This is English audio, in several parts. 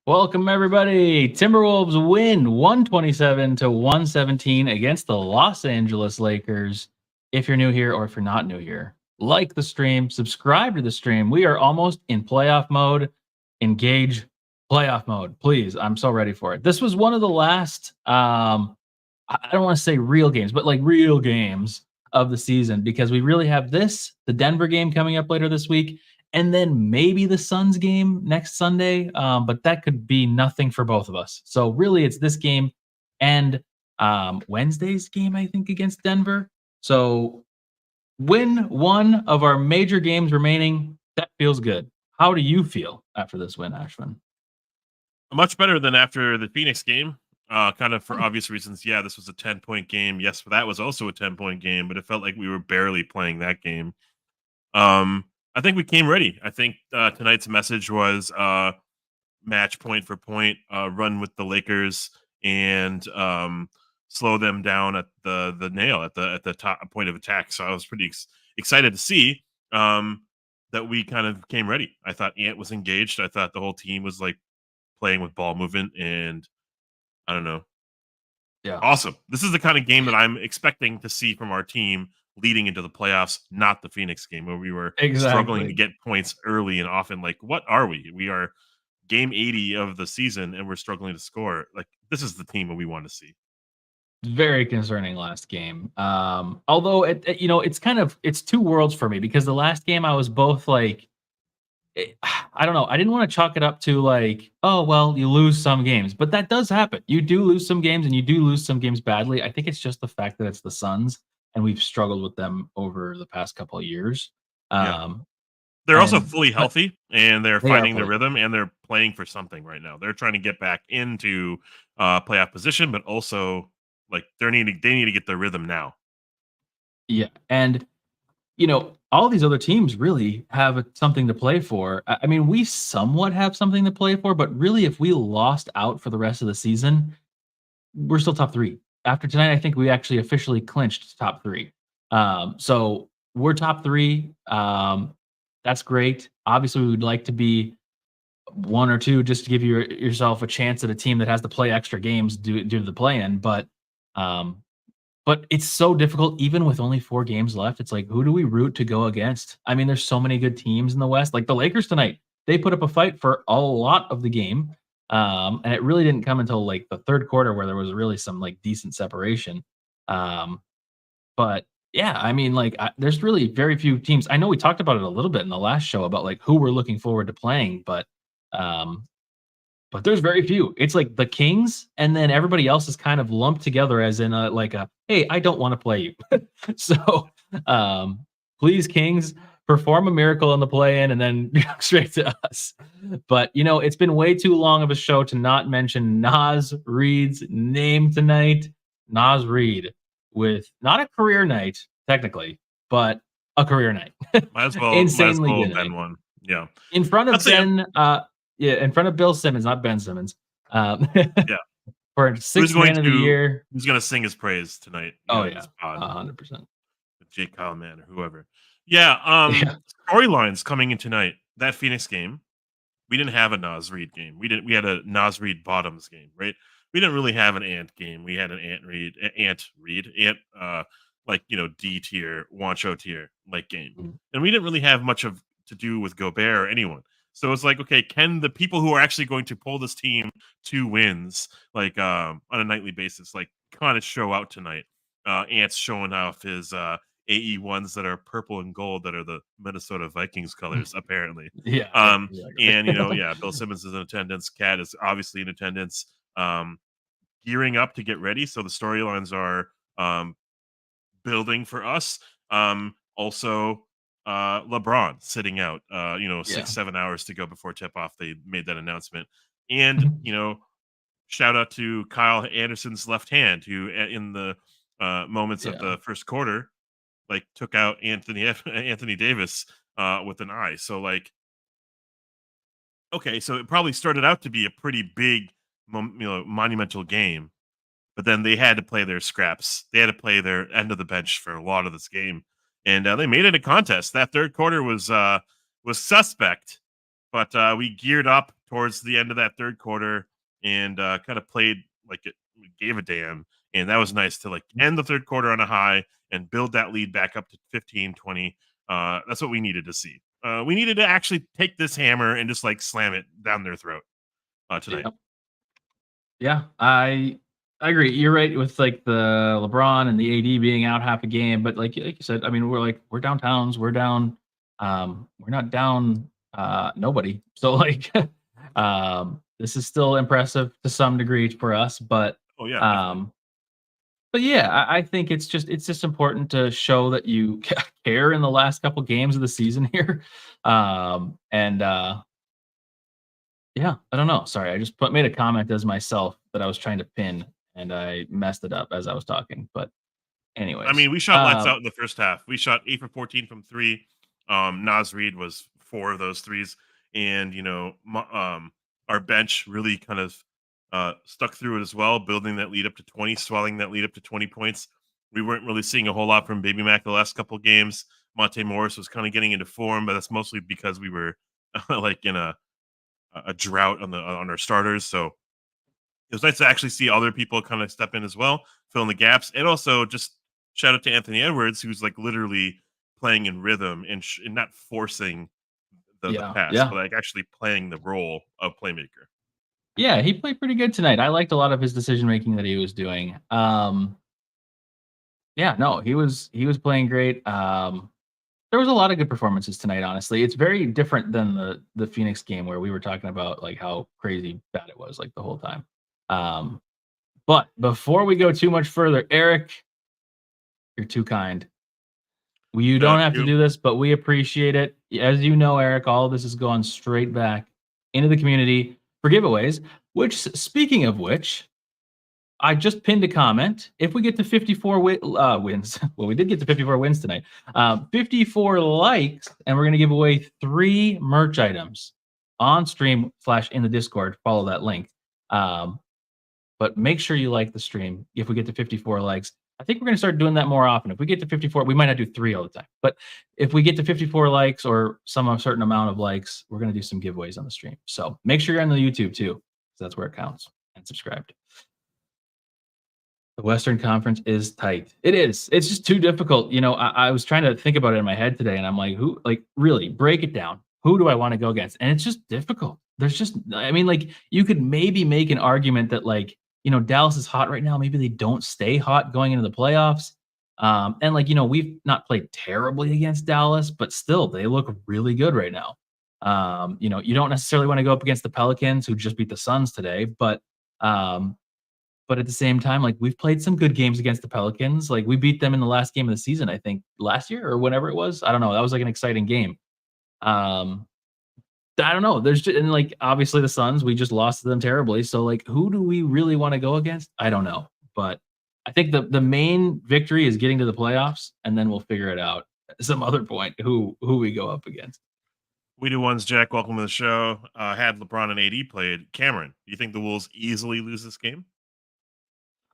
Welcome, everybody. Timberwolves win 127-117 against the Los Angeles Lakers. If you're new here or if you're not new here, like the stream, subscribe to the stream. We are almost in playoff mode. Engage playoff mode, please. I'm so ready for it. This was one of the last, I don't want to say real games, but like real games of the season because we really have the Denver game coming up later this week, and then maybe the Suns game next Sunday. But that could be nothing for both of us. So really, it's this game and Wednesday's game, I think, against Denver. So win one of our major games remaining. That feels good. How do you feel after this win, Ashwin? Much better than after the Phoenix game. Kind of for obvious reasons. Yeah, this was a 10-point game. Yes, that was also a 10-point game, but it felt like we were barely playing that game. I think we came ready. I think tonight's message was match point for point, run with the Lakers, and slow them down at the nail at the top point of attack. So I was pretty excited to see that we kind of came ready. I thought Ant was engaged. I thought the whole team was like playing with ball movement, and I don't know. Yeah. Awesome. This is the kind of game that I'm expecting to see from our team leading into the playoffs, not the Phoenix game where we were struggling to get points early and often. Like, what are we? We are game 80 of the season and we're struggling to score. Like, this is the team that we want to see. Very concerning last game. Although it's two worlds for me because the last game I was both like, I don't know. I didn't want to chalk it up to like, oh well, you lose some games, but that does happen. You do lose some games, and you do lose some games badly. I think it's just the fact that it's the Suns, and we've struggled with them over the past couple of years. They're also fully healthy, and they're finding their healthy. rhythm, and they're playing for something right now. They're trying to get back into playoff position, but also like they need to get their rhythm now. Yeah, and all these other teams really have something to play for. I mean, we somewhat have something to play for, but really, if we lost out for the rest of the season, we're still top three. After tonight, I think we actually officially clinched top three. So we're top three. That's great. Obviously, we would like to be one or two just to give yourself a chance at a team that has to play extra games due to the play-in. But it's so difficult, even with only 4 games left. It's like, who do we root to go against? I mean, there's so many good teams in the West. Like the Lakers tonight, they put up a fight for a lot of the game. And it really didn't come until like the third quarter where there was really some like decent separation. But yeah, I mean, like there's really very few teams. I know we talked about it a little bit in the last show about like who we're looking forward to playing, um, but there's very few. It's like the Kings, and then everybody else is kind of lumped together as in hey, I don't want to play you. So, please, Kings, perform a miracle in the play-in and then straight to us. But, it's been way too long of a show to not mention Naz Reid's name tonight. Naz Reid with not a career night, technically, but a career night. Might as well, Insanely good night. Ben one. Yeah. In front of in front of Bill Simmons, not Ben Simmons. Yeah. For sixth man of the year. Who's going to sing his praise tonight? 100%. Jake Kyle Man or whoever. Yeah. Storylines coming in tonight. That Phoenix game, we didn't have a Naz Reid game. We had a Naz Reid Bottoms game, right? We didn't really have an Ant game. We had an Ant D tier, Wancho tier like game. Mm-hmm. And we didn't really have much to do with Gobert or anyone. So it's like, okay, can the people who are actually going to pull this team to wins, like on a nightly basis, like kind of show out tonight? Ant's showing off his AE ones that are purple and gold that are the Minnesota Vikings colors, apparently. Yeah. Exactly. And Bill Simmons is in attendance. Cat is obviously in attendance, gearing up to get ready. So the storylines are building for us. Also, LeBron sitting out, 6-7 hours to go before tip off. They made that announcement. And, shout out to Kyle Anderson's left hand, who in the moments of the first quarter, like took out Anthony Davis with an eye. So like, okay, so it probably started out to be a pretty big, monumental game, but then they had to play their scraps. They had to play their end of the bench for a lot of this game. And they made it a contest. That third quarter was suspect, But we geared up towards the end of that third quarter and kind of played like it we gave a damn. And that was nice to like end the third quarter on a high and build that lead back up to 15, 20. That's what we needed to see. We needed to actually take this hammer and just like slam it down their throat tonight. Yeah. Yeah, I agree. You're right with like the LeBron and the AD being out half a game, but like you said, I mean, we're downtowns, we're down, we're not down nobody. So like this is still impressive to some degree for us, Oh yeah, definitely. um but yeah, I think it's just important to show that you care in the last couple games of the season here. And Yeah, I don't know. Sorry, I just made a comment as myself that I was trying to pin, and I messed it up as I was talking. But I anyways, mean, we shot lights out in the first half. We shot 8 for 14 from 3. Nas Reed was 4 of those threes, and, our bench really kind of, stuck through it as well, building that lead up to 20, swelling that lead up to 20 points. We weren't really seeing a whole lot from Baby Mac the last couple games. Monte Morris was kinda getting into form, but that's mostly because we were, like, in a drought on our starters, so it was nice to actually see other people kind of step in as well, fill in the gaps, and also just shout out to Anthony Edwards, who's like literally playing in rhythm and, and not forcing the yeah, pass, yeah, but like actually playing the role of playmaker. yeah, he played pretty good tonight. I liked a lot of his decision making that he was doing. Yeah, no, he was playing great. There was a lot of good performances tonight. Honestly, it's very different than the Phoenix game where we were talking about like how crazy bad it was like the whole time. Um, but before we go too much further, Eric, you're too kind. Well, you don't have to You do this, but we appreciate it. As you know, Eric, all of this is going straight back into the community for giveaways. Which, speaking of which, I just pinned a comment. If we get to 54 wins, well, we did get to 54 wins tonight. 54 likes, and we're going to give away 3 merch items on stream slash in the Discord. Follow that link. Um, but make sure you like the stream if we get to 54 likes. I think we're going to start doing that more often. If we get to 54, we might not do 3 all the time. But if we get to 54 likes or some certain amount of likes, we're going to do some giveaways on the stream. So make sure you're on the YouTube too, because that's where it counts, and subscribed. The Western Conference is tight. It is. It's just too difficult. I was trying to think about it in my head today, and I'm like, who, like, really break it down. Who do I want to go against? And it's just difficult. There's just, I mean, like, you could maybe make an argument that, like, Dallas is hot right now. Maybe they don't stay hot going into the playoffs. And, like, we've not played terribly against Dallas, but still, they look really good right now. You don't necessarily want to go up against the Pelicans, who just beat the Suns today, um, but at the same time, like, we've played some good games against the Pelicans. Like, we beat them in the last game of the season, I think, last year or whenever it was. I don't know. That was, like, an exciting game. Um, I don't know. And, like, obviously the Suns, we just lost to them terribly. So, like, who do we really wanna go against? I don't know. But I think the main victory is getting to the playoffs, and then we'll figure it out at some other point who we go up against. We do ones, Jack. Welcome to the show. Had LeBron and AD played, Cameron, do you think the Wolves easily lose this game?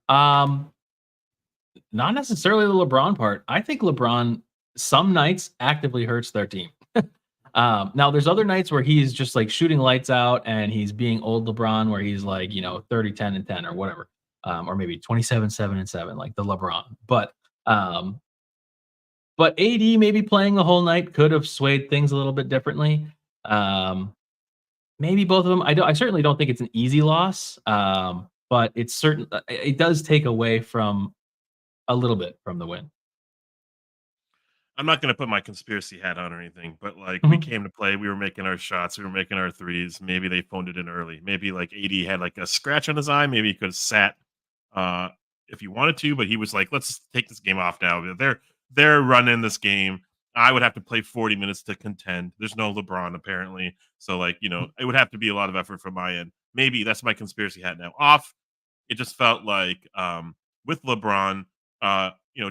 Um, Not necessarily the LeBron part. I think LeBron some nights actively hurts their team. Now there's other nights where he's just like shooting lights out and he's being old LeBron where he's like, 30, 10, and 10 or whatever. Or maybe 27, 7, and 7, like the LeBron. Um, but AD maybe playing the whole night could have swayed things a little bit differently. Um, Maybe both of them. I certainly don't think it's an easy loss. But it's certain it does take away from a little bit from the win. I'm not gonna put my conspiracy hat on or anything, but like we Mhm. came to play, we were making our shots, we were making our threes. Maybe they phoned it in early. Maybe like AD had like a scratch on his eye. Maybe he could have sat uh if he wanted to, but he was like, let's take this game off now. They're running this game. I would have to play 40 minutes to contend. There's no LeBron apparently. So like, it would have to be a lot of effort from my end. Maybe that's my conspiracy hat now. Off, it just felt like with LeBron,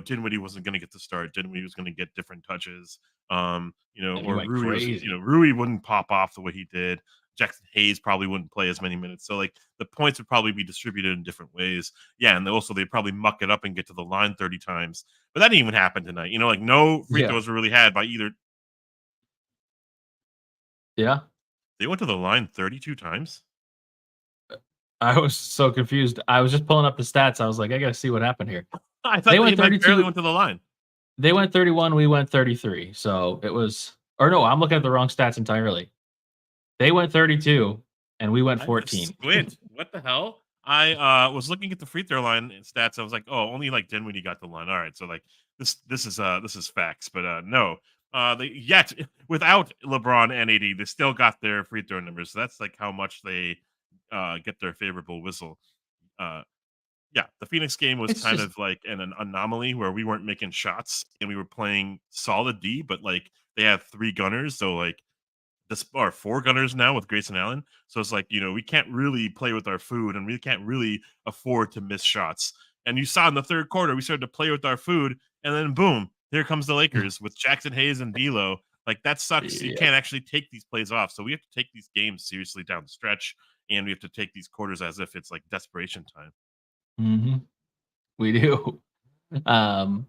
Dinwiddie wasn't going to get the start. Dinwiddie was going to get different touches. And he Or went Rui was, crazy. Rui wouldn't pop off the way he did. Jackson Hayes probably wouldn't play as many minutes. So like the points would probably be distributed in different ways. Yeah, and also they'd probably muck it up and get to the line 30 times. But that didn't even happen tonight. Like no free Yeah. throws were really had by either. Yeah. They went to the line 32 times? I was so confused. I was just pulling up the stats. I was like, I gotta see what happened here. I They thought they, went like, barely 32. went to the line. They went 31. We went 33. So it was, or no, I'm looking at the wrong stats entirely. They went 32 and we went I have 14. squint. What the hell? I was looking at the free throw line stats. I was like, oh, only like Dinwiddie got the line. All right, so like this is facts, but no. They yet without LeBron and AD, they still got their free throw numbers. So that's like how much they get their favorable whistle. Uh yeah, the Phoenix game was It's kind just, of like an anomaly where we weren't making shots and we were playing solid D, but like they have three gunners, so like this are four gunners now with Grayson Allen. So it's like, we can't really play with our food and we can't really afford to miss shots. And you saw in the third quarter, we started to play with our food, and then boom, here comes the Lakers with Jackson Hayes and D'Lo. Like that sucks. You yep. can't actually take these plays off. So we have to take these games seriously down the stretch, and we have to take these quarters as if it's like desperation time. Hmm. We do. Um,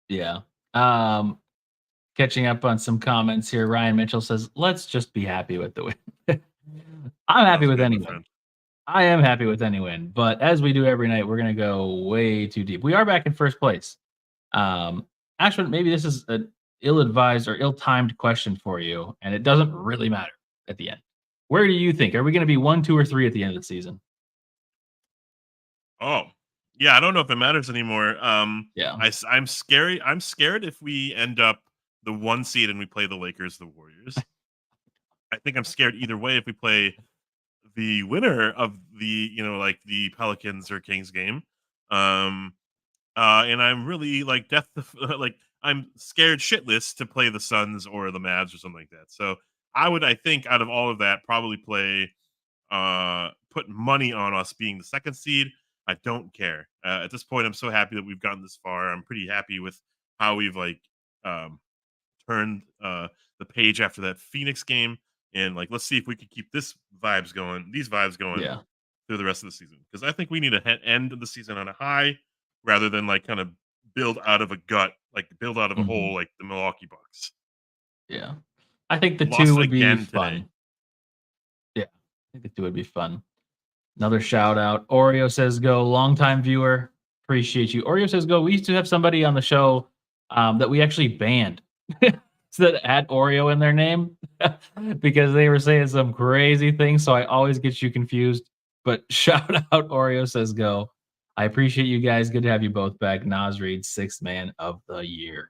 yeah. Um, Catching up on some comments here. Ryan Mitchell says, let's just be happy with the win. I'm happy Sounds with good, any my win. friend. I am happy with any win, but as we do every night, we're going to go way too deep. We are back in first place. Ashwin, maybe this is an ill-advised or ill-timed question for you, and it doesn't really matter at the end. Where do you think? Are we going to be 1, 2, or 3 at the end of the season? Oh, yeah. I don't know if it matters anymore. Yeah. I'm scary. I'm scared if we end up the one seed and we play the Lakers, the Warriors. I think I'm scared either way if we play the winner of the, like the Pelicans or Kings game. Um, and I'm really like like I'm scared shitless to play the Suns or the Mavs or something like that. So I think out of all of that, probably play put money on us being the second seed. I don't care. At this point, I'm so happy that we've gotten this far. I'm pretty happy with how we've like um turned the page after that Phoenix game, and like let's see if we can keep these vibes going Yeah. through the rest of the season, because I think we need to end of the season on a high rather than like kind of build out of a gut, like build out of a Mhm. hole like the Milwaukee Bucks. Yeah. I think the 2 Lost would be again today. fun. Yeah. I think the 2 would be fun. Another shout out. Oreo says go. Longtime viewer. Appreciate you. Oreo says go. We used to have somebody on the show that we actually banned that had Oreo in their name because they were saying some crazy things. So I always get you confused. But shout out Oreo says go. I appreciate you guys. Good to have you both back. Nas Reed, sixth man of the year.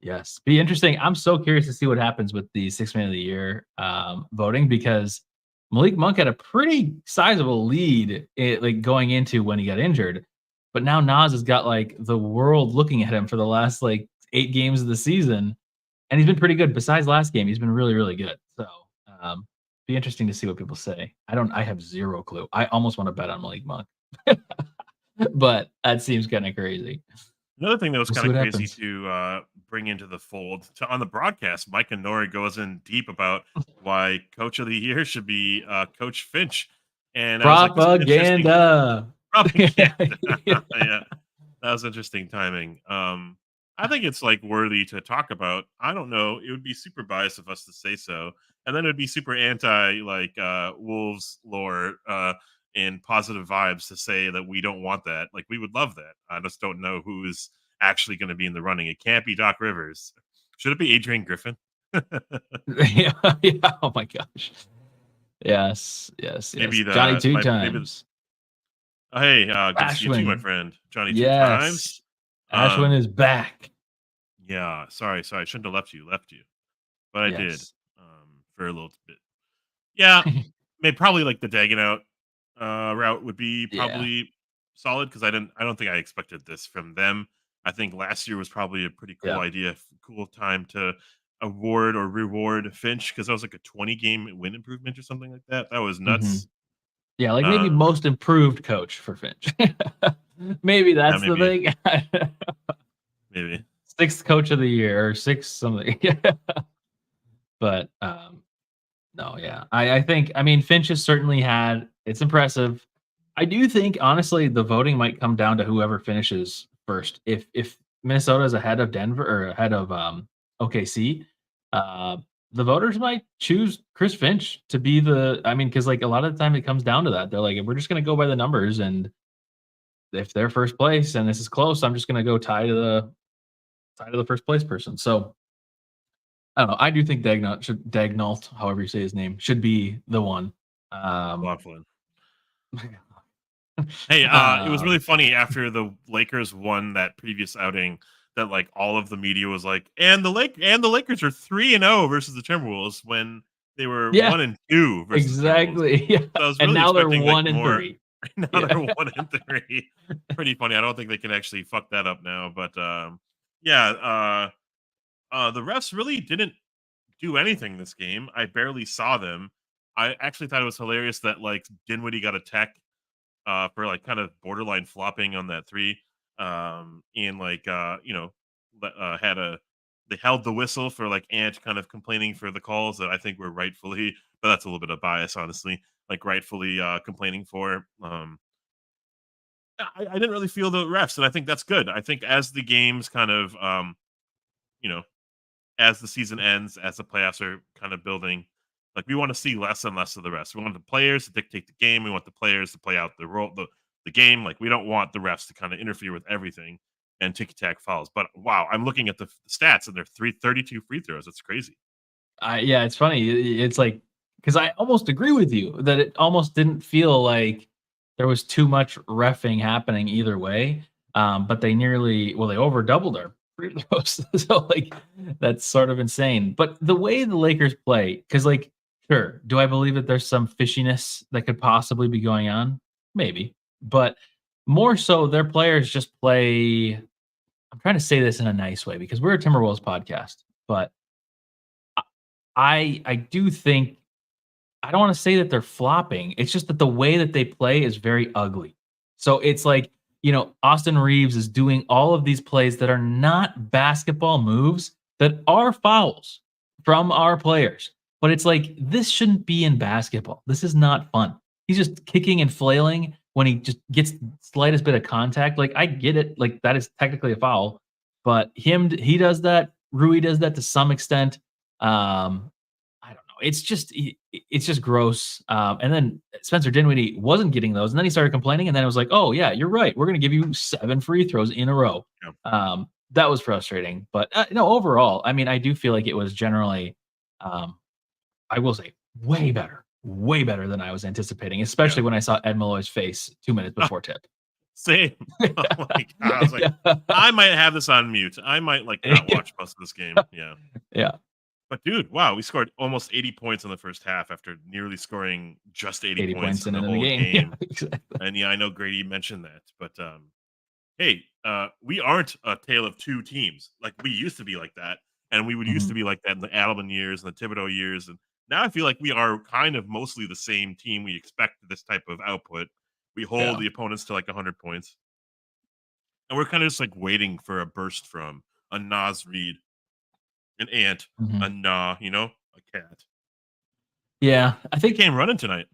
Yes, be interesting. I'm so curious to see what happens with the six man of the year voting because Malik Monk had a pretty sizable lead like going into when he got injured, but now Nas has got like the world looking at him for the last like 8 games of the season, and he's been pretty good. Besides last game, he's been really really good. So um, be interesting to see what people say. I have zero clue. I almost want to bet on Malik Monk, but that seems kind of crazy. Another thing that was We'll see kind of what crazy happens. to bring into the fold on the broadcast, Mike and Nori goes in deep about why Coach of the Year should be Coach Finch, and I was like, "This is interesting Propaganda. propaganda." Yeah. Yeah, that was interesting timing. I think it's like worthy to talk about. I don't know. It would be super biased of us to say so, and then it would be super anti like Wolves lore and positive vibes to say that we don't want that. Like we would love that. I just don't know who is actually going to be in the running. It can't be Doc Rivers. Should it be Adrian Griffin? Yeah, yeah, oh my gosh. Yes, yes, yes. Maybe Johnny the 2 my maybe. times. Hey, good to see you too, my Ashwin. friend. Johnny two times. Yes. Ashwin is back. Yeah, sorry. I shouldn't have left you, but I did Yes. for a little bit. Yeah, maybe probably like the Dagonout route would be Yeah, probably solid because I don't think I expected this from them. I think last year was probably a pretty cool yeah. idea, cool time to award or reward Finch because that was like a 20 game win improvement or something like that. That was Mhm. nuts. Yeah, like maybe Um, most improved coach for Finch. Maybe yeah, that's the maybe, thing. maybe. 6th coach of the year or 6 something. But, no, yeah. I think I mean, Finch has certainly had it's impressive. I do think, honestly, the voting might come down to whoever finishes first. If Minnesota is ahead of Denver or ahead of, OKC, uh, the voters might choose Chris Finch to be because like a lot of the time it comes down to that. They're like, we're just going to go by the numbers, and if they're first place and this is close, I'm just going to go tie to the first place person. So I don't know. I do think Dagnalt, however you say his name, should be the one. A lot of fun. Hey, it was really funny after the Lakers won that previous outing that like all of the media was like, and the Lakers are 3-0 versus the Timberwolves when they were Yeah, 1-2 versus the Timberwolves. exactly. Yeah, So I was and really now they're expecting like one and more. three. Now Yeah. they're 1-3. Pretty funny. I don't think they can actually fuck that up now. But yeah, the refs really didn't do anything this game. I barely saw them. I actually thought it was hilarious that like Dinwiddie got a tech for like kind of borderline flopping on that three. And like had a they held the whistle for like Ant kind of complaining for the calls that I think were rightfully, but that's a little bit of bias, honestly, like rightfully complaining for. I didn't really feel the refs, and I think that's good. I think as the games kind of you know as the season ends, as the playoffs are kind of building, like we want to see less and less of the refs. We want the players to dictate the game. We want the players to play out the game. Like we don't want the refs to kind of interfere with everything and ticky tack fouls. But wow, I'm looking at the stats and they're 32 free throws. That's crazy. Yeah, it's funny. It's like because I almost agree with you that it almost didn't feel like there was too much reffing happening either way. But they they over doubled our free throws. So like that's sort of insane. But the way the Lakers play, because like, sure, do I believe that there's some fishiness that could possibly be going on? Maybe, but more so, their players just play. I'm trying to say this in a nice way because we're a Timberwolves podcast, but I do think I don't wanna say that they're flopping, it's just that the way that they play is very ugly. So it's like, Austin Reeves is doing all of these plays that are not basketball moves, that are fouls from our players. But it's like, this shouldn't be in basketball. This is not fun. He's just kicking and flailing when he just gets slightest bit of contact. Like, I get it, like, that is technically a foul, but he does that, Rui does that to some extent. I don't know. It's just gross. And then Spencer Dinwiddie wasn't getting those, and then he started complaining, and then it was like, "Oh yeah, you're right. We're going to give you 7 free throws in a row." Yeah. That was frustrating, but no, overall, I mean, I do feel like it was generally, um, I will say, way better than I was anticipating, especially when I saw Ed Malloy's face 2 minutes before tip. Same. Oh my God. I was like, I might have this on mute. I might like not watch most of this game. Yeah. Yeah. But dude, wow, we scored almost 80 points in the first half after nearly scoring just 80 points in the whole game. Yeah, exactly. And yeah, I know Grady mentioned that, but hey, we aren't a tale of two teams. Like we used to be like that, and we would used to be like that in the Adelman years and the Thibodeau years, and now I feel like we are kind of mostly the same team. We expect this type of output. We hold the opponents to like 100 points, and we're kind of just like waiting for a burst from a Nas Reed, an Ant, a Nah, a Cat. Yeah, I He think came running tonight.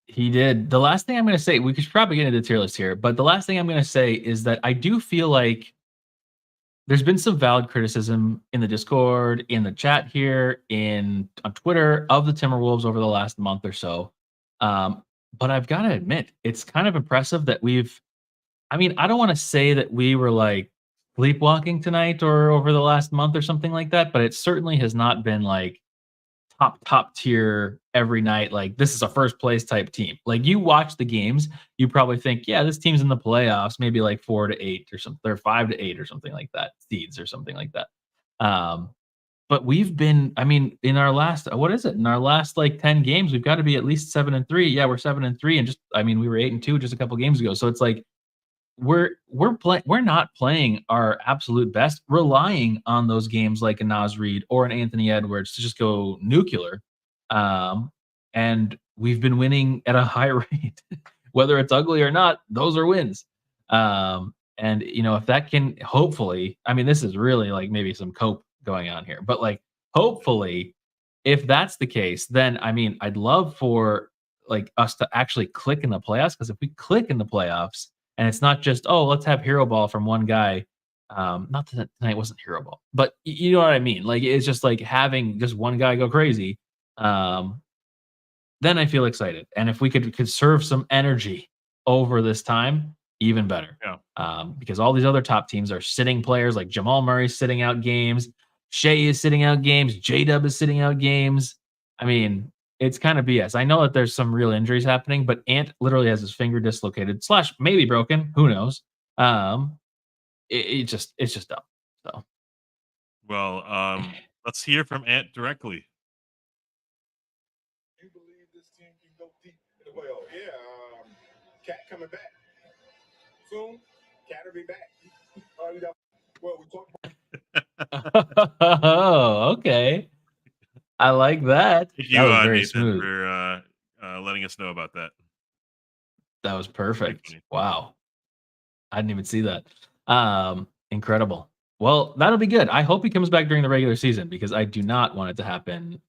he did. The last thing I'm gonna say, we should probably get into the tier list here, but the last thing I'm gonna say is that I do feel like there's been some valid criticism in the Discord, in the chat here, on Twitter of the Timberwolves over the last month or so. But I've got to admit, it's kind of impressive that I mean, I don't want to say that we were like sleepwalking tonight or over the last month or something like that, but it certainly has not been like top tier every night. Like this is a first place type team. Like you watch the games, you probably think, yeah, this team's in the playoffs, maybe like 4 to 8 or something, or 5 to 8 or something like that, seeds or something like that. But we've been, I mean, in our last, what is it? In our last like 10 games, we've got to be at least 7-3. Yeah, we're 7-3, and just, I mean, we were 8-2 just a couple games ago. So it's like we're not playing our absolute best, relying on those games like a Nas Reed or an Anthony Edwards to just go nuclear. And we've been winning at a high rate, whether it's ugly or not. Those are wins. And if that can hopefully, I mean, this is really like maybe some cope going on here, but like hopefully, if that's the case, then I mean, I'd love for like us to actually click in the playoffs, because if we click in the playoffs and it's not just, oh, let's have hero ball from one guy, Not that tonight wasn't hero ball, but you know what I mean. Like it's just like having just one guy go crazy. Um, then I feel excited, and if we could conserve some energy over this time, even better. Yeah. Because all these other top teams are sitting players like Jamal Murray sitting out games, Shea is sitting out games, J Dub is sitting out games. I mean, it's kind of BS. I know that there's some real injuries happening, but Ant literally has his finger dislocated slash maybe broken. Who knows? Um, it's just dumb. So Well, let's hear from Ant directly. You believe this team can go deep? Well, yeah. Cat coming back soon. Cat will be back. Well, we talked. oh, okay. I like that. Thank That you, was very Nathan, smooth. for letting us know about that. That was Pretty perfect. funny. Wow. I didn't even see that. Incredible. Well, that'll be good. I hope he comes back during the regular season because I do not want it to happen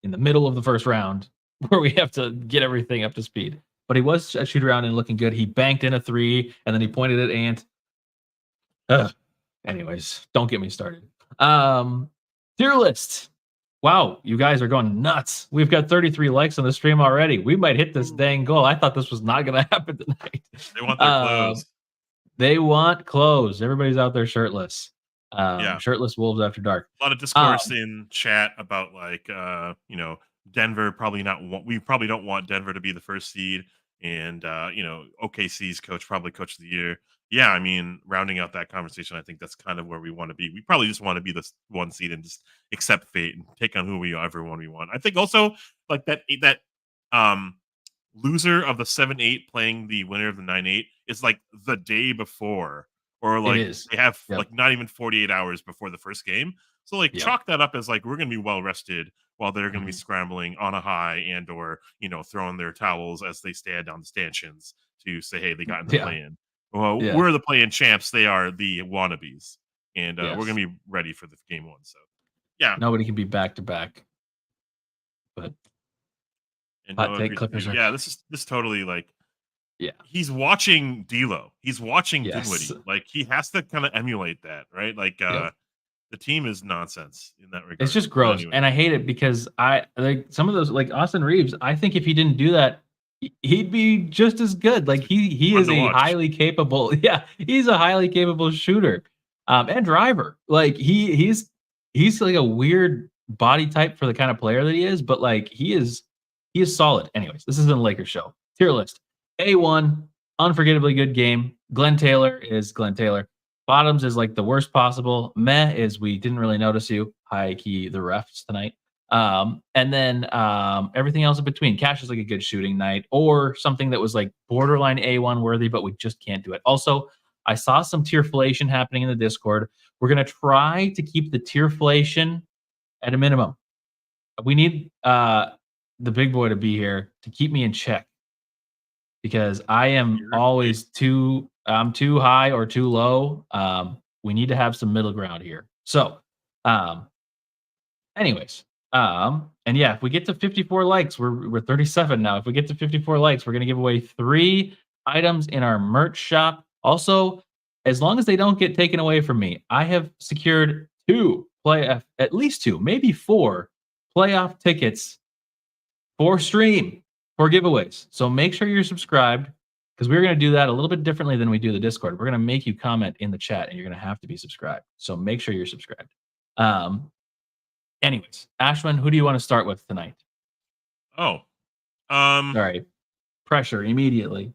in the middle of the first round where we have to get everything up to speed. But he was a shoot around and looking good. He banked in a three and then he pointed at Ant. Ugh. Anyways, don't get me started. Tier list. Wow, you guys are going nuts. We've got 33 likes on the stream already. We might hit this dang goal. I thought this was not going to happen tonight. They want their clothes. They want clothes. Everybody's out there shirtless. Yeah. Shirtless wolves after dark. A lot of discourse in chat about like Denver probably not we probably don't want Denver to be the first seed, and OKC's probably coach of the year. Yeah, I mean, rounding out that conversation, I think that's kind of where we want to be. We probably just want to be the one seed and just accept fate and take on everyone we want. I think also like that loser of the 7-8 playing the winner of the 9-8 is like the day before, or like is. they have Yep. like not even 48 hours before the first game. So like chalk that up as like we're gonna be well rested while they're gonna be scrambling on a high and or throwing their towels as they stand on the stanchions to say, hey, they got in the play-in. Well, we're the play-in champs. They are the wannabes, and we're gonna be ready for the game one. So yeah, nobody can be back to back. But and hot take Clippers are. Yeah, this totally like. Yeah, he's watching D'Lo. He's watching yes. Dinwiddie. Like he has to kind of emulate that, right? Like the team is nonsense in that regard. It's just gross, anyway. and I hate it because I like some of those, like Austin Reeves. I think if he didn't do that, he'd be just as good. Like he is a highly capable. Yeah, he's a highly capable shooter, and driver. Like he's like a weird body type for the kind of player that he is, but like he is solid. Anyways, this isn't a Lakers show. Tier list. A1, unforgettably good game. Glenn Taylor is Glenn Taylor. Bottoms is like the worst possible. Meh is we didn't really notice you. High key the refs tonight. And then everything else in between. Cash is like a good shooting night or something that was like borderline A1 worthy, but we just can't do it. Also, I saw some tierflation happening in the Discord. We're going to try to keep the tierflation at a minimum. We need the big boy to be here to keep me in check because I am always too high or too low. We need to have some middle ground here. So, anyways, and yeah, if we get to 54 likes, we're 37 now. If we get to 54 likes, we're gonna give away 3 items in our merch shop. Also, as long as they don't get taken away from me, I have secured at least 2, maybe 4 playoff tickets for stream for giveaways. So make sure you're subscribed because we're going to do that a little bit differently than we do the Discord. We're going to make you comment in the chat and you're going to have to be subscribed. So make sure you're subscribed. Anyways, Ashwin, who do you want to start with tonight? Sorry. Pressure immediately.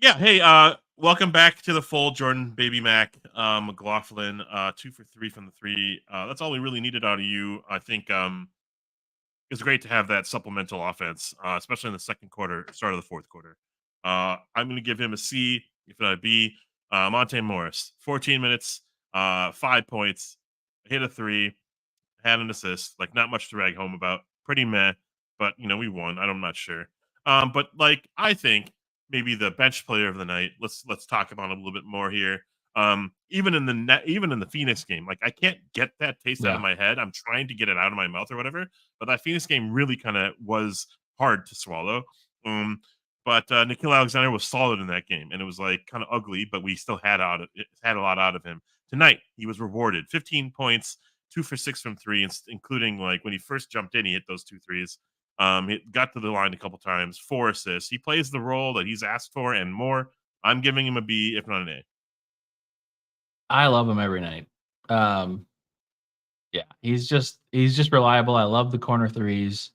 Yeah. Hey, welcome back to the fold, Jordan Baby Mac McLaughlin. 2 for 3 from the 3. That's all we really needed out of you. I think it's great to have that supplemental offense, especially in the second quarter, start of the fourth quarter. I'm going to give him a C, if not a B. Monte Morris, 14 minutes, 5 points, hit a 3, had an assist. Like not much to rag home about. Pretty meh, but we won. I'm not sure. But like I think maybe the bench player of the night. Let's talk about it a little bit more here. Even in the Phoenix game, like I can't get that taste out of my head. I'm trying to get it out of my mouth or whatever, but that Phoenix game really kind of was hard to swallow. But Nickeil Alexander was solid in that game, and it was like kind of ugly, but we still had had a lot out of him. Tonight, he was rewarded. 15 points, 2 for 6 from three, including like when he first jumped in, he hit those 2 threes. He got to the line a couple times, 4 assists. He plays the role that he's asked for and more. I'm giving him a B, if not an A. I love him every night. Yeah, he's just reliable. I love the corner threes.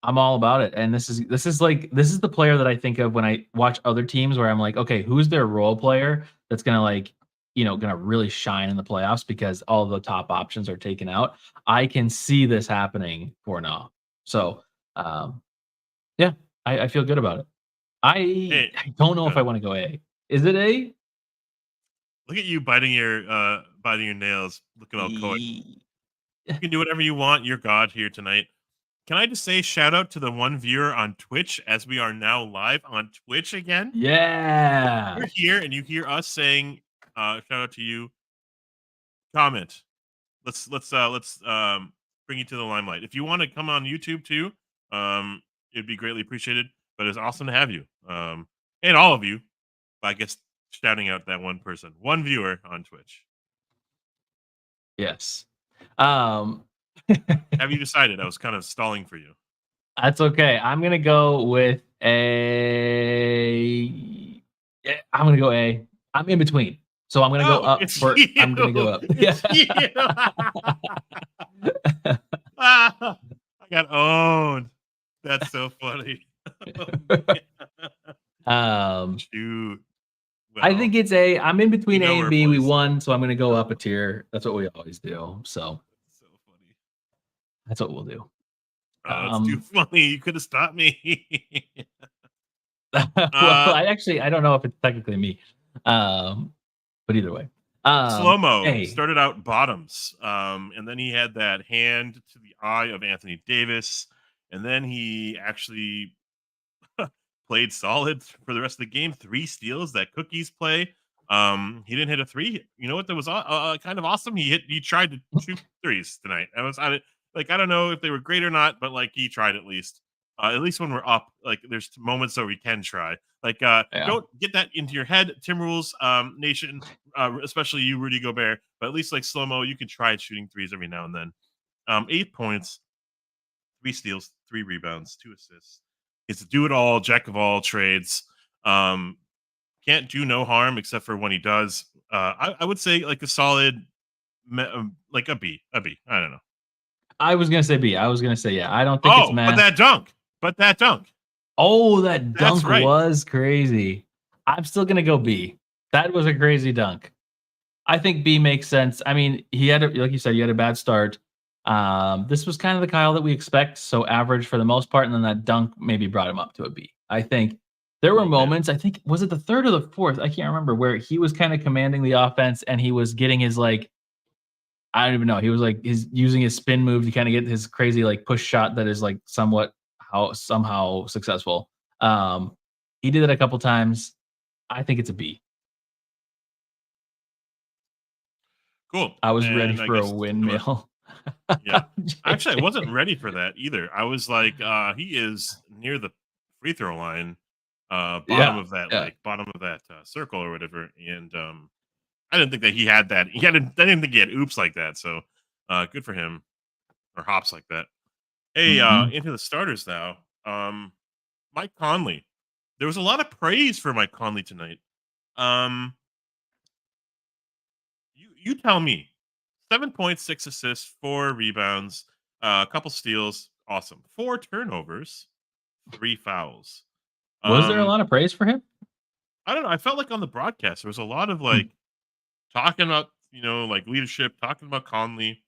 I'm all about it. And this is the player that I think of when I watch other teams where I'm like, okay, who's their role player that's gonna like, gonna really shine in the playoffs because all the top options are taken out. I can see this happening for now. So yeah, I feel good about it. Hey, I don't know if I want to go A. Is it A? look at you biting your nails, looking all coy. You can do whatever you want. You're God here tonight. Can I just say shout out to the one viewer on Twitch as we are now live on Twitch again? Yeah. You're here and you hear us saying shout out to you. Comment. Let's bring you to the limelight. If you want to come on YouTube too, it'd be greatly appreciated. But it's awesome to have you. And all of you. I guess shouting out that one person. One viewer on Twitch. Yes. Have you decided? I was kind of stalling for you. That's okay. I'm gonna go with A. Yeah, I'm gonna go A. I'm in between, so I'm gonna go up. I'm gonna go up. It's you. I got owned. That's so funny. Shoot. Well, I think it's A. I'm in between A and B. We boys. won, so I'm gonna go up a tier. That's what we always do. So funny. That's what we'll do. It's too funny. You could have stopped me. Well, I don't know if it's technically me. But either way. Slow-mo started out bottoms. And then he had that hand to the eye of Anthony Davis. And then he actually played solid for the rest of the game. 3 steals, that cookies play. He didn't hit a 3. You know what? That was kind of awesome. He tried to shoot threes tonight. I don't know if they were great or not, but like he tried at least. At least when we're up, like there's moments where we can try. Like don't get that into your head, Timberwolves nation, especially you, Rudy Gobert. But at least like slow-mo, you can try shooting threes every now and then. 8 points, 3 steals, 3 rebounds, 2 assists. It's a do-it-all, jack of all trades. Can't do no harm except for when he does. I would say like a solid, like a B. I don't know. I was gonna say B. I was gonna say yeah. I don't think it's meh. But that dunk. Oh, that dunk was crazy. I'm still gonna go B. That was a crazy dunk. I think B makes sense. I mean, like you said, you had a bad start. This was kind of the Kyle that we expect, so average for the most part, and then that dunk maybe brought him up to a B. I think there were moments, I think, was it the third or the fourth? I can't remember, where he was kind of commanding the offense and he was getting his like, I don't even know. He was like using his spin move to kind of get his crazy like push shot that is like somehow successful. He did it a couple times. I think it's a B. Cool. I was ready for a windmill. Yeah. Actually, I wasn't ready for that either. I was like, he is near the free throw line, bottom of that circle or whatever. And I didn't think that he had that. I didn't think he had oops like that. So good for him, or hops like that. Hey, into the starters now. Mike Conley. There was a lot of praise for Mike Conley tonight. You tell me. 7 points, 6 assists, 4 rebounds, a couple steals. Awesome. 4 turnovers, 3 fouls. Was there a lot of praise for him? I don't know. I felt like on the broadcast there was a lot of like talking about, like leadership, talking about Conley.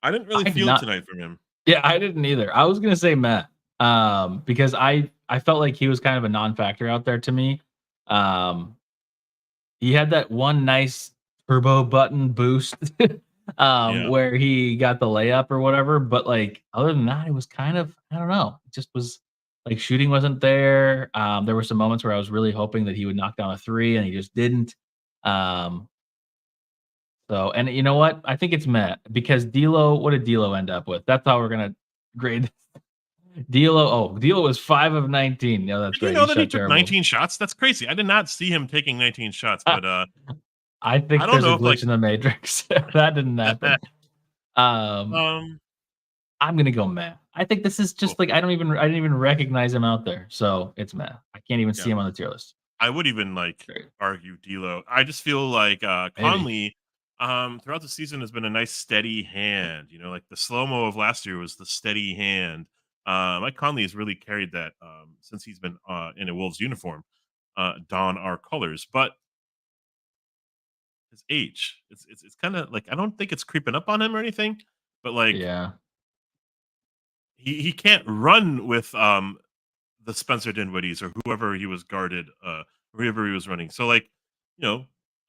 I didn't really feel tonight from him. Yeah, I didn't either. I was gonna say Matt, because I felt like he was kind of a non-factor out there to me. He had that one nice turbo button boost where he got the layup or whatever, but like other than that, it was kind of, I don't know, it just was like shooting wasn't there. There were some moments where I was really hoping that he would knock down a 3 and he just didn't. So, and you know what? I think it's Matt, because D'Lo, what did D'Lo end up with? That's how we're gonna grade. D'Lo was 5 of 19. No, that's Did you right. know He that he shot took terrible. 19 shots? That's crazy. I did not see him taking 19 shots, but I I think don't there's a know if like glitch in the matrix. That didn't happen. Um, I'm gonna go meh. I think this is cool. just like I didn't even recognize him out there, so it's meh. I can't even Yeah. see him on the tier list. I would even like Great. argue D'Lo. I just feel like Maybe. Conley throughout the season has been a nice steady hand. You know, like the slow mo of last year was the steady hand. Mike Conley has really carried that since he's been in a Wolves uniform, don our colors. But his age, it's kind of like I don't think it's creeping up on him or anything, but like Yeah. he can't run with the Spencer Dinwiddies or whoever he was guarded, whoever he was running. So like, you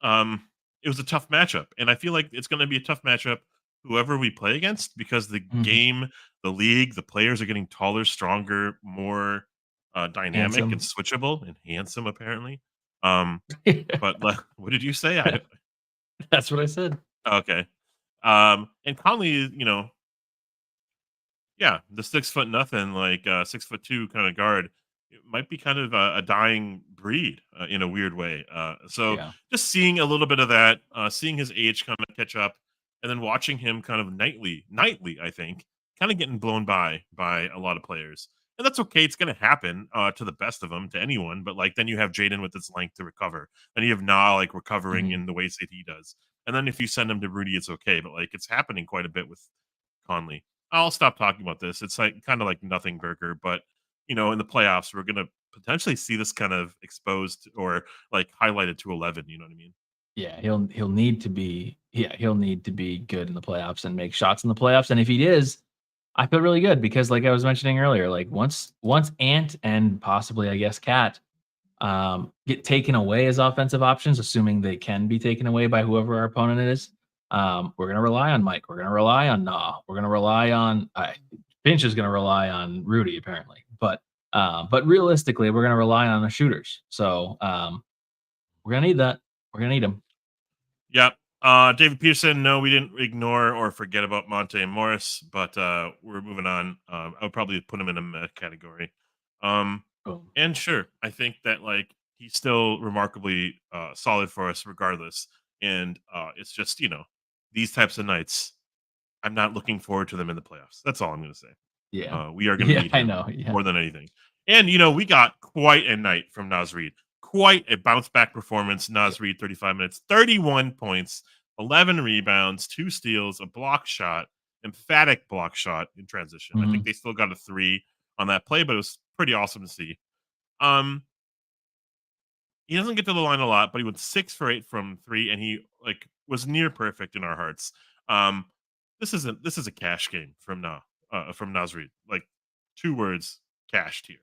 know, it was a tough matchup, and I feel like it's going to be a tough matchup whoever we play against because the Mhm. game, the league, the players are getting taller, stronger, more dynamic and Handsome. switchable and handsome apparently. But like, what did you say? That's what I said. Okay. And Conley, you know, yeah, the 6 foot nothing, like 6'2" kind of guard, it might be kind of a dying breed in a weird way. So Yeah. just seeing a little bit of that, seeing his age kind of catch up, and then watching him kind of nightly, I think, kind of getting blown by a lot of players, and that's okay. It's going to happen to the best of them, to anyone. But like then you have Jaden with his length to recover, and you have Na like recovering Mhm. in the ways that he does, and then if you send him to Rudy, it's okay. But like it's happening quite a bit with Conley. I'll stop talking about this. It's like kind of like nothing burger, but you know, in the playoffs, we're gonna potentially see this kind of exposed or like highlighted to 11. You know what I mean? Yeah, he'll need to be he'll need to be good in the playoffs and make shots in the playoffs. And if he is, I feel really good because like I was mentioning earlier, like once Ant and possibly I guess Cat get taken away as offensive options, assuming they can be taken away by whoever our opponent is. We're gonna rely on Mike. We're gonna rely on Nah. We're gonna rely on Finch is gonna rely on Rudy apparently, but realistically, we're gonna rely on the shooters. So we're gonna need that. We're gonna need them. Yep. David Peterson, no, we didn't ignore or forget about Monte and Morris, but we're moving on. I would probably put him in a meh category. Um, Boom. and sure, I think that like he's still remarkably solid for us regardless. And it's just, you know, these types of nights, I'm not looking forward to them in the playoffs. That's all I'm going to say. Yeah. We are going to Yeah, need I him know. Yeah. more than anything. And, you know, we got quite a night from Naz Reid. Quite a bounce back performance. Yeah. Naz Reid, 35 minutes, 31 points, 11 rebounds, 2 steals, a block shot, emphatic block shot in transition. I think Mhm. they still got a 3 on that play, but it was pretty awesome to see. Um, he doesn't get to the line a lot, but he went 6 for 8 from 3, and he like was near perfect in our hearts. Um, this is a cash game from Naz Reid. Like 2 words, cashed here.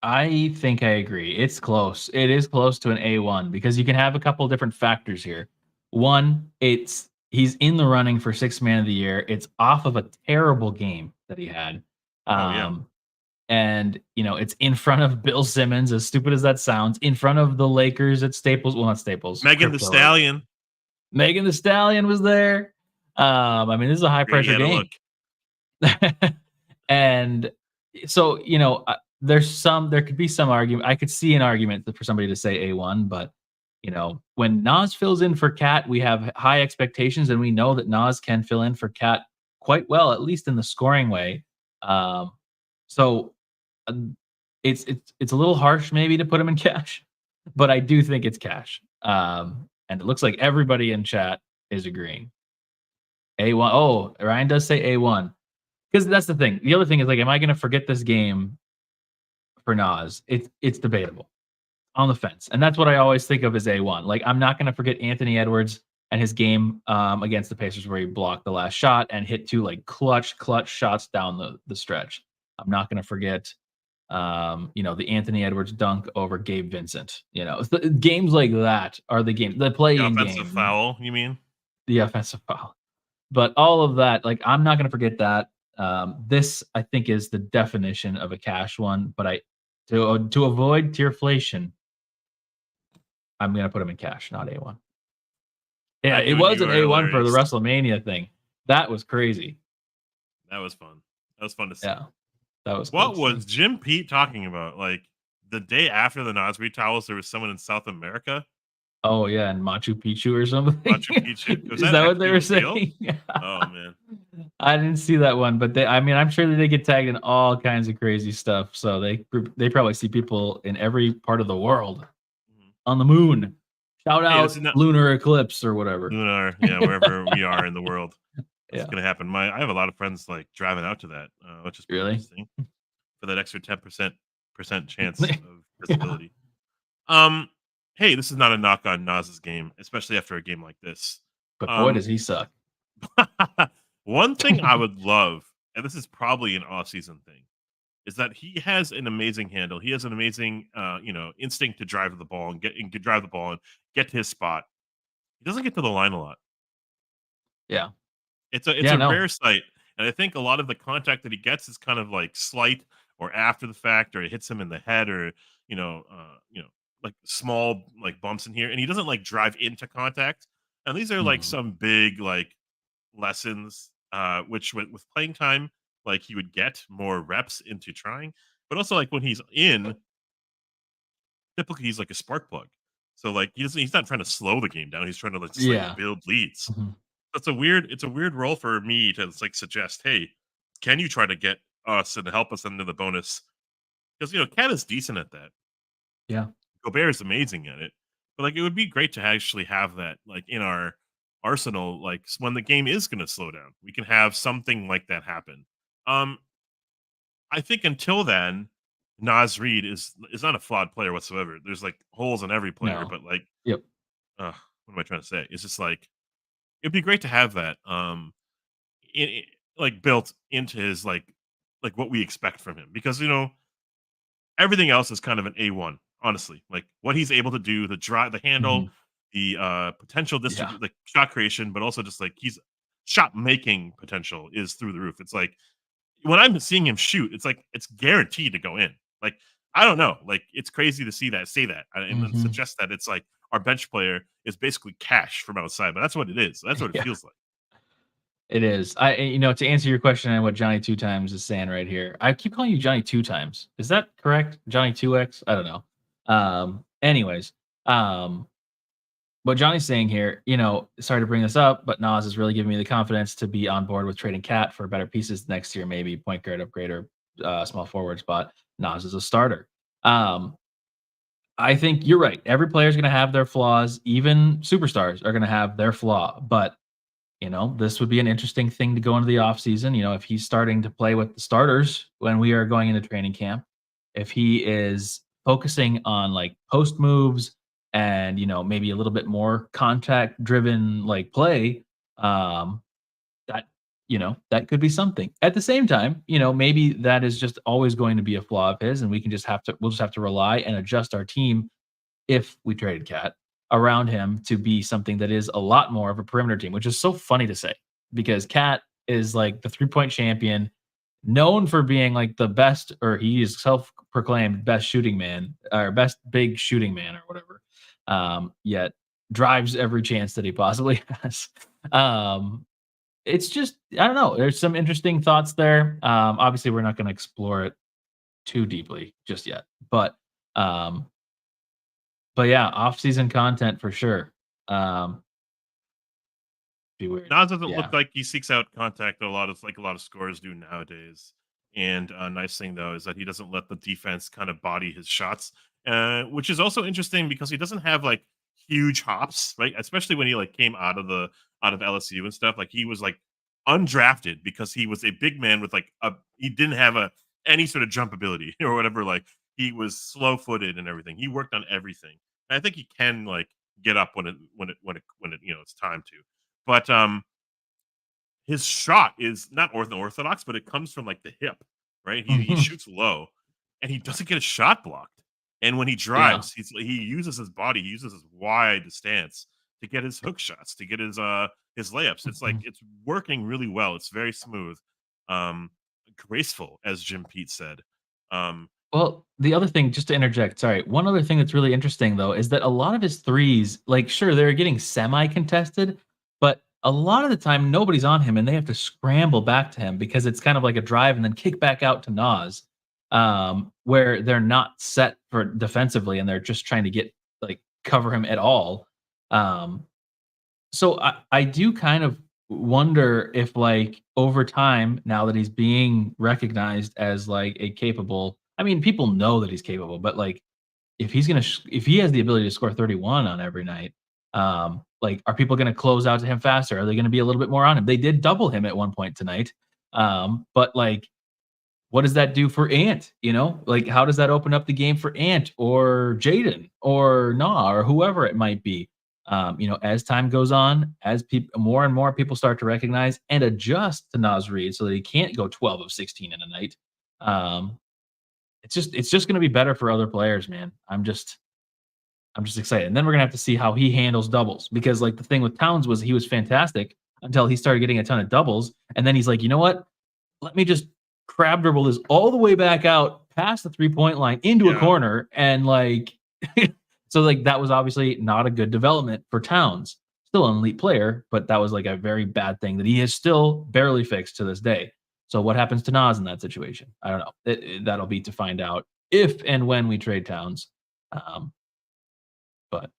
I think I agree. It's close. It is close to an A1 because you can have a couple different factors here. One, it's he's in the running for sixth man of the year. It's off of a terrible game that he had. Oh yeah, Um, and it's in front of Bill Simmons, as stupid as that sounds, in front of the Lakers at Staples. Well, not Staples, Megan the Crypto. Or Stallion. Megan the Stallion was there. I mean, this is a high Yeah, he pressure had a look. game. And so, there could be some argument. I could see an argument for somebody to say A1, but when Nas fills in for Cat, we have high expectations, and we know that Nas can fill in for Cat quite well, at least in the scoring way. Um, so uh, it's a little harsh maybe to put him in cash, but I do think it's cash. And it looks like everybody in chat is agreeing. A1. Oh, Ryan does say A1. Because that's the thing. The other thing is like, am I going to forget this game for Nas? It's debatable, on the fence, and that's what I always think of as A1. Like I'm not going to forget Anthony Edwards and his game against the Pacers where he blocked the last shot and hit two like clutch shots down the stretch. I'm not going to forget the Anthony Edwards dunk over Gabe Vincent. Games like that are the games, the The playing offensive games, foul, you mean? the offensive foul. But all of that, like, I'm not going to forget that. This, I think, is the definition of a cash one. But to avoid tierflation, I'm going to put him in cash, not A1. Yeah, I it knew it. was You an were A1 for the hilarious. WrestleMania thing. That was crazy. That was fun. That was fun to see. Yeah. That was What close. was Jim Pete talking about? Like the day after the Nas Reed towels, there was someone in South America, Oh yeah, and Machu Picchu or something. Machu Picchu. Was Is that that what they actually were real? saying? Oh man. I didn't see that one, but I mean, I'm sure that they get tagged in all kinds of crazy stuff. So they probably see people in every part of the world Mhm. on the moon. Shout Hey, this is out not lunar eclipse or whatever. lunar. Yeah, wherever we are in the world, that's Yeah, gonna happen. I have a lot of friends like driving out to that, which is pretty really. interesting for that extra 10% chance of Yeah, visibility. Um, hey, this is not a knock on Nas's game, especially after a game like this. but boy, Um, does he suck. one thing I would love, and this is probably an off-season thing, is that he has an amazing handle. He has an amazing, instinct to drive the ball and drive the ball and get to his spot. He doesn't get to the line a lot. Yeah, It's yeah, a no, rare sight, and I think a lot of the contact that he gets is kind of like slight or after the fact, or it hits him in the head, or like small like bumps in here, and he doesn't like drive into contact. And these are like mhm, some big like lessons, which with playing time, like he would get more reps into trying, but also like when he's in, typically he's like a spark plug. So like he's not trying to slow the game down. He's trying to like just like yeah, build leads. mhm, It's a weird role for me to like suggest, hey, can you try to get us and help us into the bonus? Because Cat is decent at that. yeah, Gobert is amazing at it. But like it would be great to actually have that like in our arsenal, like when the game is gonna slow down. We can have something like that happen. Um, I think until then, Nas Reed is not a flawed player whatsoever. There's like holes in every player, no, but like yep, what am I trying to say? It's just like it'd be great to have that. I like built into his like what we expect from him because everything else is kind of an A1, honestly. Like what he's able to do, the drive, the handle, mhm, the potential yeah, like shot creation, but also just like he's shot making potential is through the roof. It's like when I'm seeing him shoot, it's like it's guaranteed to go in. Like I don't know, like it's crazy to say that and then mhm, suggest that it's like our bench player is basically cash from outside, but that's what it is. That's what it yeah. feels like. It is. To answer your question on what Johnny Two Times is saying right here, I keep calling you Johnny Two Times. Is that correct? Johnny Two X? I don't know. Anyways, um, what Johnny's saying here, sorry to bring this up, but Nas is really giving me the confidence to be on board with trading Cat for better pieces next year, maybe point guard upgrade or small forward spot. Nas is a starter. Um, I think you're right. Every player is going to have their flaws. Even superstars are going to have their flaw, but this would be an interesting thing to go into the offseason. If he's starting to play with the starters when we are going into training camp, if he is focusing on like post moves and, maybe a little bit more contact driven like play, um, that, that could be something. At the same time, maybe that is just always going to be a flaw of his and we'll just have to rely and adjust our team if we traded Cat around him to be something that is a lot more of a perimeter team, which is so funny to say because Cat is like the 3-point champion, known for being like the best, or he is self-proclaimed best shooting man or best big shooting man or whatever. Yet drives every chance that he possibly has. It's just I don't know. There's some interesting thoughts there. Obviously, we're not going to explore it too deeply just yet, um, but yeah, off-season content for sure. Um, be weird. Nas doesn't Yeah. look like he seeks out contact a lot of scorers do nowadays. And a nice thing though is that he doesn't let the defense kind of body his shots, which is also interesting because he doesn't have like huge hops, right? Especially when he like came out of LSU and stuff. Like he was like undrafted because he was a big man with like he didn't have a any sort of jump ability or whatever. Like he was slow footed and everything. He worked on everything. And I think he can like get up when it it's time to. But his shot is not orthodox, but it comes from like the hip, right? He Mhm. shoots low, and he doesn't get a shot blocked. And when he Yeah. drives, he uses his body, he uses his wide stance to get his hook shots, to get his layups. It's like Mhm. it's working really well. It's very smooth, um, graceful, as Jim Pete said. Um, Well, the other thing, just to interject, sorry. One other thing that's really interesting though is that a lot of his threes, like, sure, they're getting semi-contested, but a lot of the time nobody's on him and they have to scramble back to him because it's kind of like a drive and then kick back out to Nas, where they're not set for defensively and they're just trying to get like cover him at all. Um, so I do kind of wonder if like over time, now that he's being recognized as like a capable, I mean, people know that he's capable, but like if he's gonna if he has the ability to score 31 on every night, like are people gonna close out to him faster? Are they gonna be a little bit more on him? They did double him at one point tonight. But like what does that do for Ant? You know, like how does that open up the game for Ant or Jaden or Nah or whoever it might be? You know, as time goes on, as people more and more people start to recognize and adjust to Nas Reed so that he can't go 12 of 16 in a night. Um, it's just going to be better for other players, man. I'm just excited. And then we're gonna have to see how he handles doubles because like the thing with Towns was he was fantastic until he started getting a ton of doubles, and then he's like, you know what? Let me just crab dribble this all the way back out past the 3-point line into a Yeah. corner, and like, so like that was obviously not a good development for Towns. Still an elite player, but that was like a very bad thing that he has still barely fixed to this day. So what happens to Nas in that situation? I don't know. That'll be to find out if and when we trade Towns. Um, but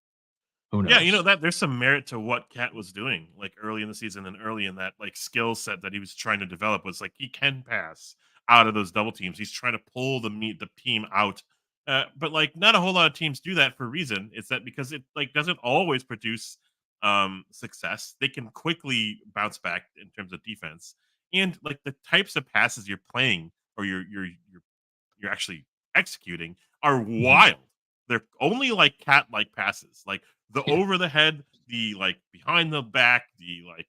who Yeah, knows? that there's some merit to what Cat was doing, like early in the season and early in that like skill set that he was trying to develop was like he can pass out of those double teams. He's trying to pull the team out. But like not a whole lot of teams do that for a reason. It's that because it like doesn't always produce success. They can quickly bounce back in terms of defense. And like the types of passes you're playing or you're actually executing are Mhm. wild. They're only like cat like passes. Like the Yeah. over the head, the like behind the back, the like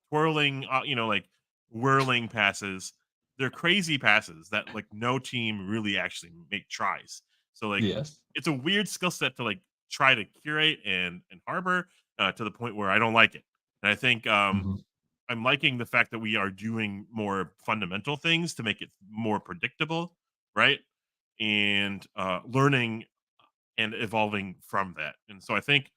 twirling, like whirling passes. They're crazy passes that like no team really actually make tries. So like Yes. it's a weird skill set to like try to curate and harbor to the point where I don't like it. And I think Mhm. I'm liking the fact that we are doing more fundamental things to make it more predictable, right? And learning and evolving from that. And so I think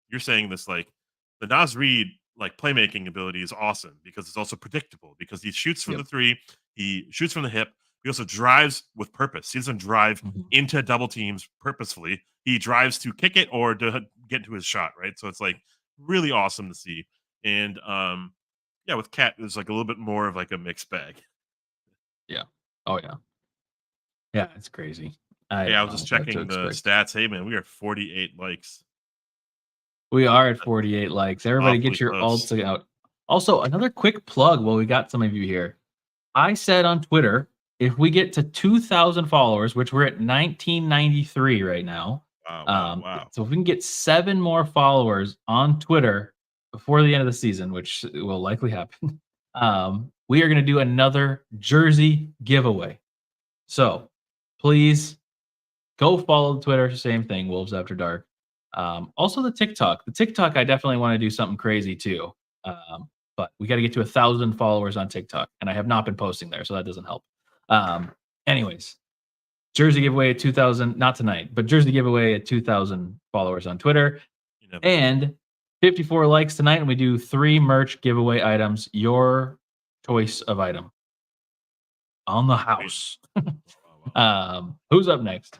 you're saying this like the Nas Reed like playmaking ability is awesome because it's also predictable because he shoots from Yep. the three, he shoots from the hip, he also drives with purpose. He doesn't drive Mhm. into double teams purposefully. He drives to kick it or to get to his shot, right? So it's like really awesome to see. And yeah, with Cat, there's like a little bit more of like a mixed bag. Yeah. Oh, yeah. Yeah, it's crazy. I Hey, I don't was just know what to checking the expect. stats. Hey, man, we are 48 likes. We are at 48 likes. Everybody Awfully get your close. alts out. Also, another quick plug while we got some of you here. I said on Twitter, if we get to 2,000 followers, which we're at 1993 right now, Wow, wow, wow. so if we can get 7 more followers on Twitter before the end of the season, which will likely happen, we are gonna do another jersey giveaway. So, please go follow the Twitter, same thing, Wolves After Dark. Also the TikTok. The TikTok, I definitely want to do something crazy too. But we got to get to 1,000 followers on TikTok, and I have not been posting there, so that doesn't help. Anyways, jersey giveaway at 2,000, not tonight, but jersey giveaway at 2,000 followers on Twitter, You never know. and 54 likes tonight, and we do 3 merch giveaway items. Your choice of item on the Sweet. house. Wow, wow. Who's up next?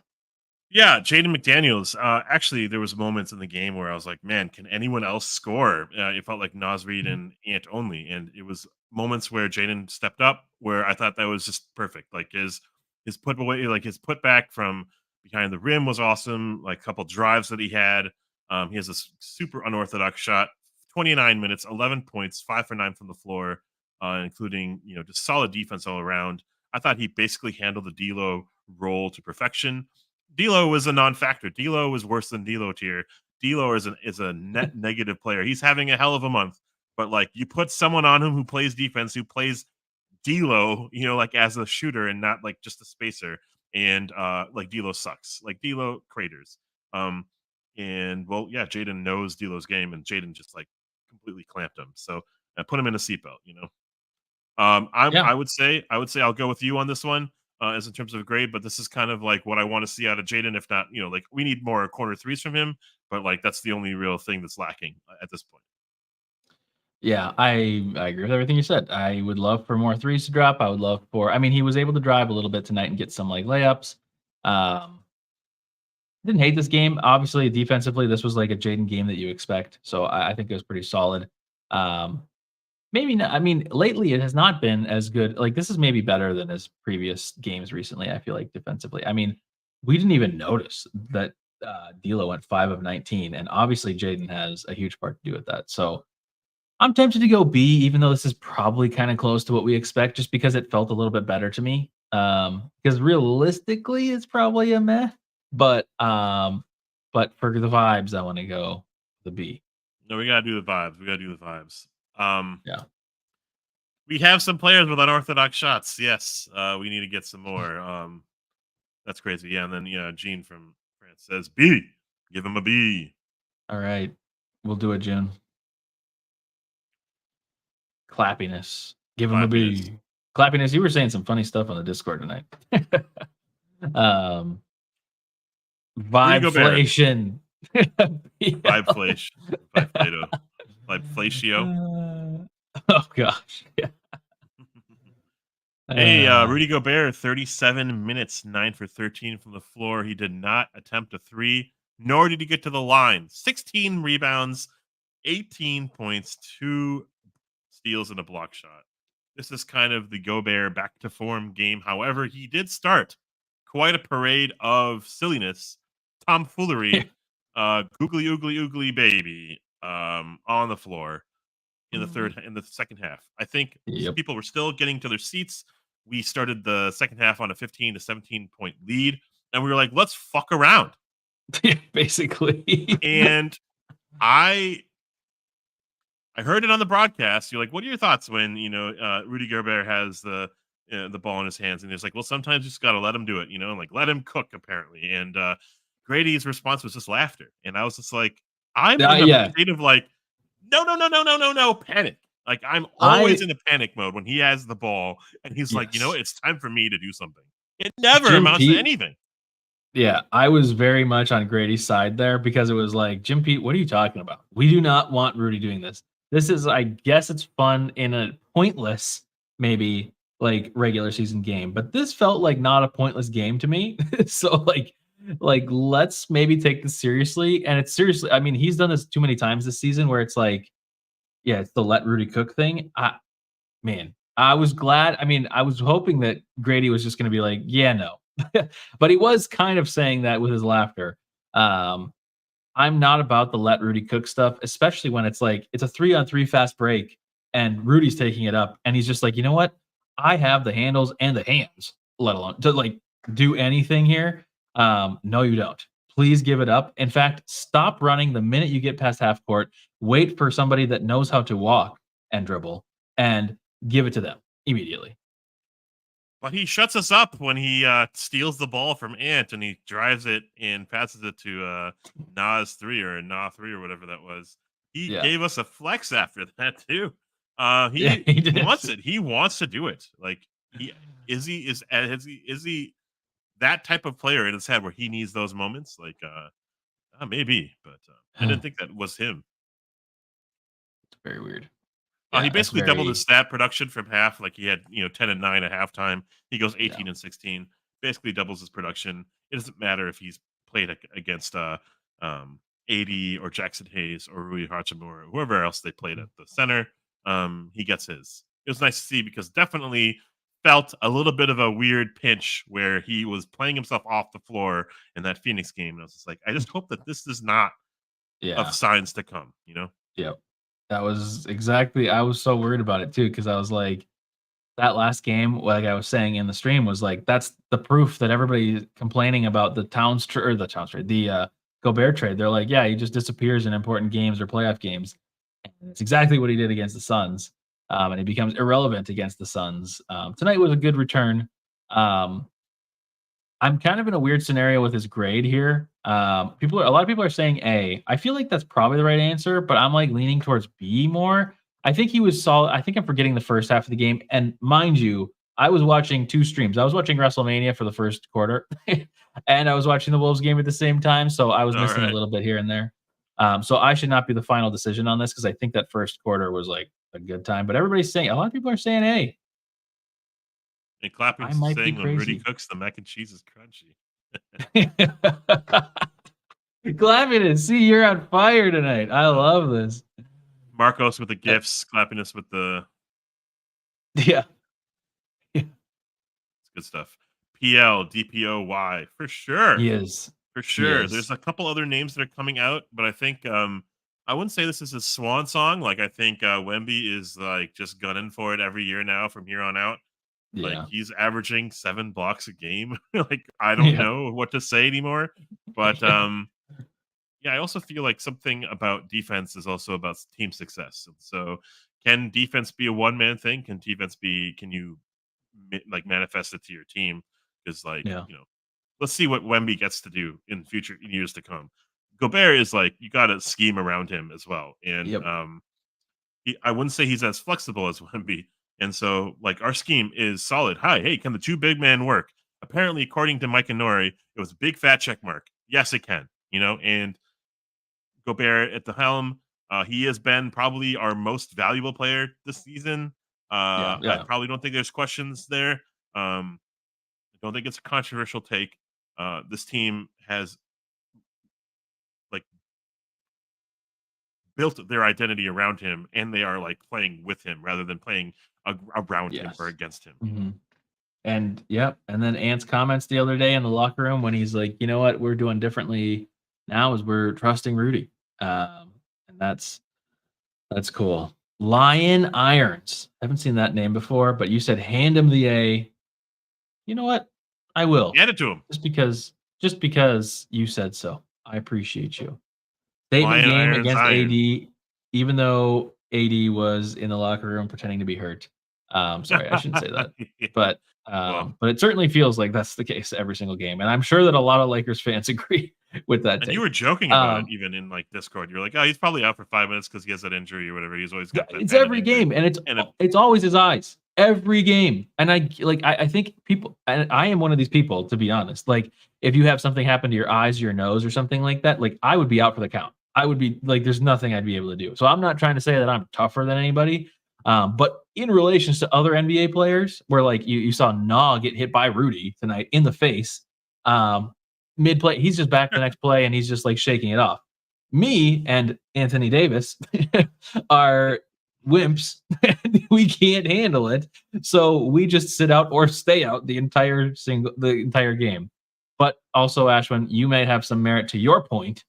Yeah, Jaden McDaniels. Actually, there was moments in the game where I was like, "Man, can anyone else score?" It felt like Nas Reed and Ant only, and it was moments where Jaden stepped up, where I thought that was just perfect. Like his put away, like his put back from behind the rim was awesome. Like a couple drives that he had. He has this super unorthodox shot. 29 minutes, 11 points, 5 for 9 from the floor, including just solid defense all around. I thought he basically handled the D'Lo role to perfection. D'Lo was a non-factor. D'Lo was worse than D'Lo tier. D'Lo is a net negative player. He's having a hell of a month, but like you put someone on him who plays defense, who plays D'Lo, like as a shooter and not like just a spacer, and like D'Lo sucks. Like D'Lo craters. Um, and well, yeah, Jaden knows D'Lo's game, and Jaden just like completely clamped him. So put him in a seatbelt. Yeah. I would say I'll go with you on this one as in terms of grade, but this is kind of like what I want to see out of Jaden. If not, like we need more corner threes from him, but like that's the only real thing that's lacking at this point. Yeah, I agree with everything you said. I would love for more threes to drop. I would love for. I mean, he was able to drive a little bit tonight and get some like layups. Didn't hate this game. Obviously, defensively, this was like a Jaden game that you expect. So I think it was pretty solid. Um, Maybe not. I mean, lately it has not been as good. Like this is maybe better than his previous games recently. I feel like defensively. I mean, we didn't even notice that D'Lo went 5 of 19, and obviously Jaden has a huge part to do with that. So I'm tempted to go B, even though this is probably kind of close to what we expect, just because it felt a little bit better to me. Because realistically, it's probably a meh, but for the vibes, I want to go the B. No, we gotta do the vibes. We gotta do the vibes. Um, Yeah. we have some players with unorthodox shots. Yes, we need to get some more. That's crazy. Yeah, and then Gene from France says B. Give him a B. All right, we'll do it, June. Clappiness. Give him a Clappiness. B. Clappiness, you were saying some funny stuff on the Discord tonight. um, Vibeflation. Vibeflation. Vibeflatio. Oh gosh. Yeah. Hey, Rudy Gobert, 37 minutes, 9 for 13 from the floor. He did not attempt a three, nor did he get to the line. 16 rebounds, 18 points, 2 steals, and a block shot. This is kind of the Gobert back to form game. However, he did start quite a parade of silliness, tomfoolery, googly oogly oogly baby on the floor in the second half. I think Yep. people were still getting to their seats. We started the second half on a 15 to 17 point lead, and we were like, let's fuck around. Basically. And I heard it on the broadcast. You're like, what are your thoughts when Rudy Gobert has the ball in his hands? And it's like, well, sometimes you just got to let him do it, and like let him cook apparently. And Grady's response was just laughter, and I was just like, I'm in a state of like, no, panic. Like I'm always in a panic mode when he has the ball, and he's like, it's time for me to do something. It never amounts to anything. Yeah, I was very much on Grady's side there because it was like, Jim Pete, what are you talking about? We do not want Rudy doing this. This is, I guess it's fun in a pointless, maybe like regular season game, but this felt like not a pointless game to me. So like let's maybe take this seriously. And it's seriously, I mean, he's done this too many times this season where it's like, yeah, it's the let Rudy cook thing. Man, I was glad. I mean, I was hoping that Grady was just going to be like, yeah, no. But he was kind of saying that with his laughter. I'm not about the let Rudy cook stuff, especially when it's like it's a 3-on-3 fast break and Rudy's taking it up and he's just like, you know what? I have the handles and the hands, let alone to like do anything here. No, you don't. Please give it up. In fact, stop running the minute you get past half court. Wait for somebody that knows how to walk and dribble and give it to them immediately. But he shuts us up when he steals the ball from Ant and he drives it and passes it to Nas 3 or Na 3 or whatever that was. He gave us a flex after that too. He wants it. He wants to do it. Like is he that type of player in his head where he needs those moments? Like maybe, but I didn't think that was him. It's very weird. He basically doubled his stat production from half. Like he had 10 and 9 at halftime. He goes 18 and 16. Basically doubles his production. It doesn't matter if he's played against AD or Jackson Hayes or Rui Hachimura or whoever else they played at the center. He gets his. It was nice to see because definitely felt a little bit of a weird pinch where he was playing himself off the floor in that Phoenix game. And I was just like, I just hope that this is not of signs to come, Yep. That was exactly, I was so worried about it too, because I was like, that last game, like I was saying in the stream, was like, that's the proof that everybody's complaining about the Gobert trade. They're like, yeah, he just disappears in important games or playoff games. And it's exactly what he did against the Suns. And he becomes irrelevant against the Suns. Tonight was a good return. I'm kind of in a weird scenario with his grade here. A lot of people are saying A. I feel like that's probably the right answer, but I'm like leaning towards B more. I think he was solid. I think I'm forgetting the first half of the game. And mind you, I was watching 2 streams. I was watching WrestleMania for the first quarter, and I was watching the Wolves game at the same time. So I was missing a little bit here and there. So I should not be the final decision on this because I think that first quarter was like a good time. But everybody's saying a lot of people are saying, "Hey, And Clapping's I might be saying when Rudy crazy." cooks, the mac and cheese is crunchy. Clappiness, see, you're on fire tonight. I love this. Marcos with the gifts, Clappiness with the Yeah. it's good stuff. PL, DPOY, for sure. He is. For He sure. There's is. a couple other names that are coming out, but I think I wouldn't say this is a swan song. Like I think Wemby is like just gunning for it every year now from here on out. Like Yeah. he's averaging 7 blocks a game. Like I don't Yeah. know what to say anymore. But yeah, I also feel like something about defense is also about team success. And so can defense be a one man thing? Can defense be can you like manifest it to your team? Because like, Yeah. let's see what Wemby gets to do in future in years to come. Gobert is like you got to scheme around him as well, and Yep. I wouldn't say he's as flexible as Wemby. And so, like our scheme is solid. Hi, hey, can the two big men work? Apparently, according to Mike and Nori, it was a big fat check mark. Yes, it can. And Gobert at the helm. He has been probably our most valuable player this season. Yeah. I Yeah. probably don't think there's questions there. I don't think it's a controversial take. This team has like built their identity around him, and they are like playing with him rather than playing around him or Yes. against him. Mhm. And yep. And then Ant's comments the other day in the locker room when he's like, you know what, we're doing differently now is we're trusting Rudy. And that's cool. Lion Irons. I haven't seen that name before, but you said hand him the A. You know what? I will. Hand it to him. Just because you said so. I appreciate you. Statement Lion game irons against iron. AD, even though AD was in the locker room pretending to be hurt. Sorry, I shouldn't say that. But Well, but it certainly feels like that's the case every single game. And I'm sure that a lot of Lakers fans agree with that and you take. were joking about it even in like Discord. You're like, oh, he's probably out for 5 minutes because he has that injury or whatever. He's always Yeah, got that it's kind of every injury. game, and And it's always his eyes. Every game. And I think people, and I am one of these people, to be honest. Like, if you have something happen to your eyes, your nose, or something like that, like I would be out for the count. I would be like, there's nothing I'd be able to do. So I'm not trying to say that I'm tougher than anybody. But in relations to other NBA players, where like you saw Nah get hit by Rudy tonight in the face, mid play, he's just back the next play and he's just like shaking it off. Me and Anthony Davis are wimps. We can't handle it, so we just sit out or stay out the entire game. But also, Ashwin, you may have some merit to your point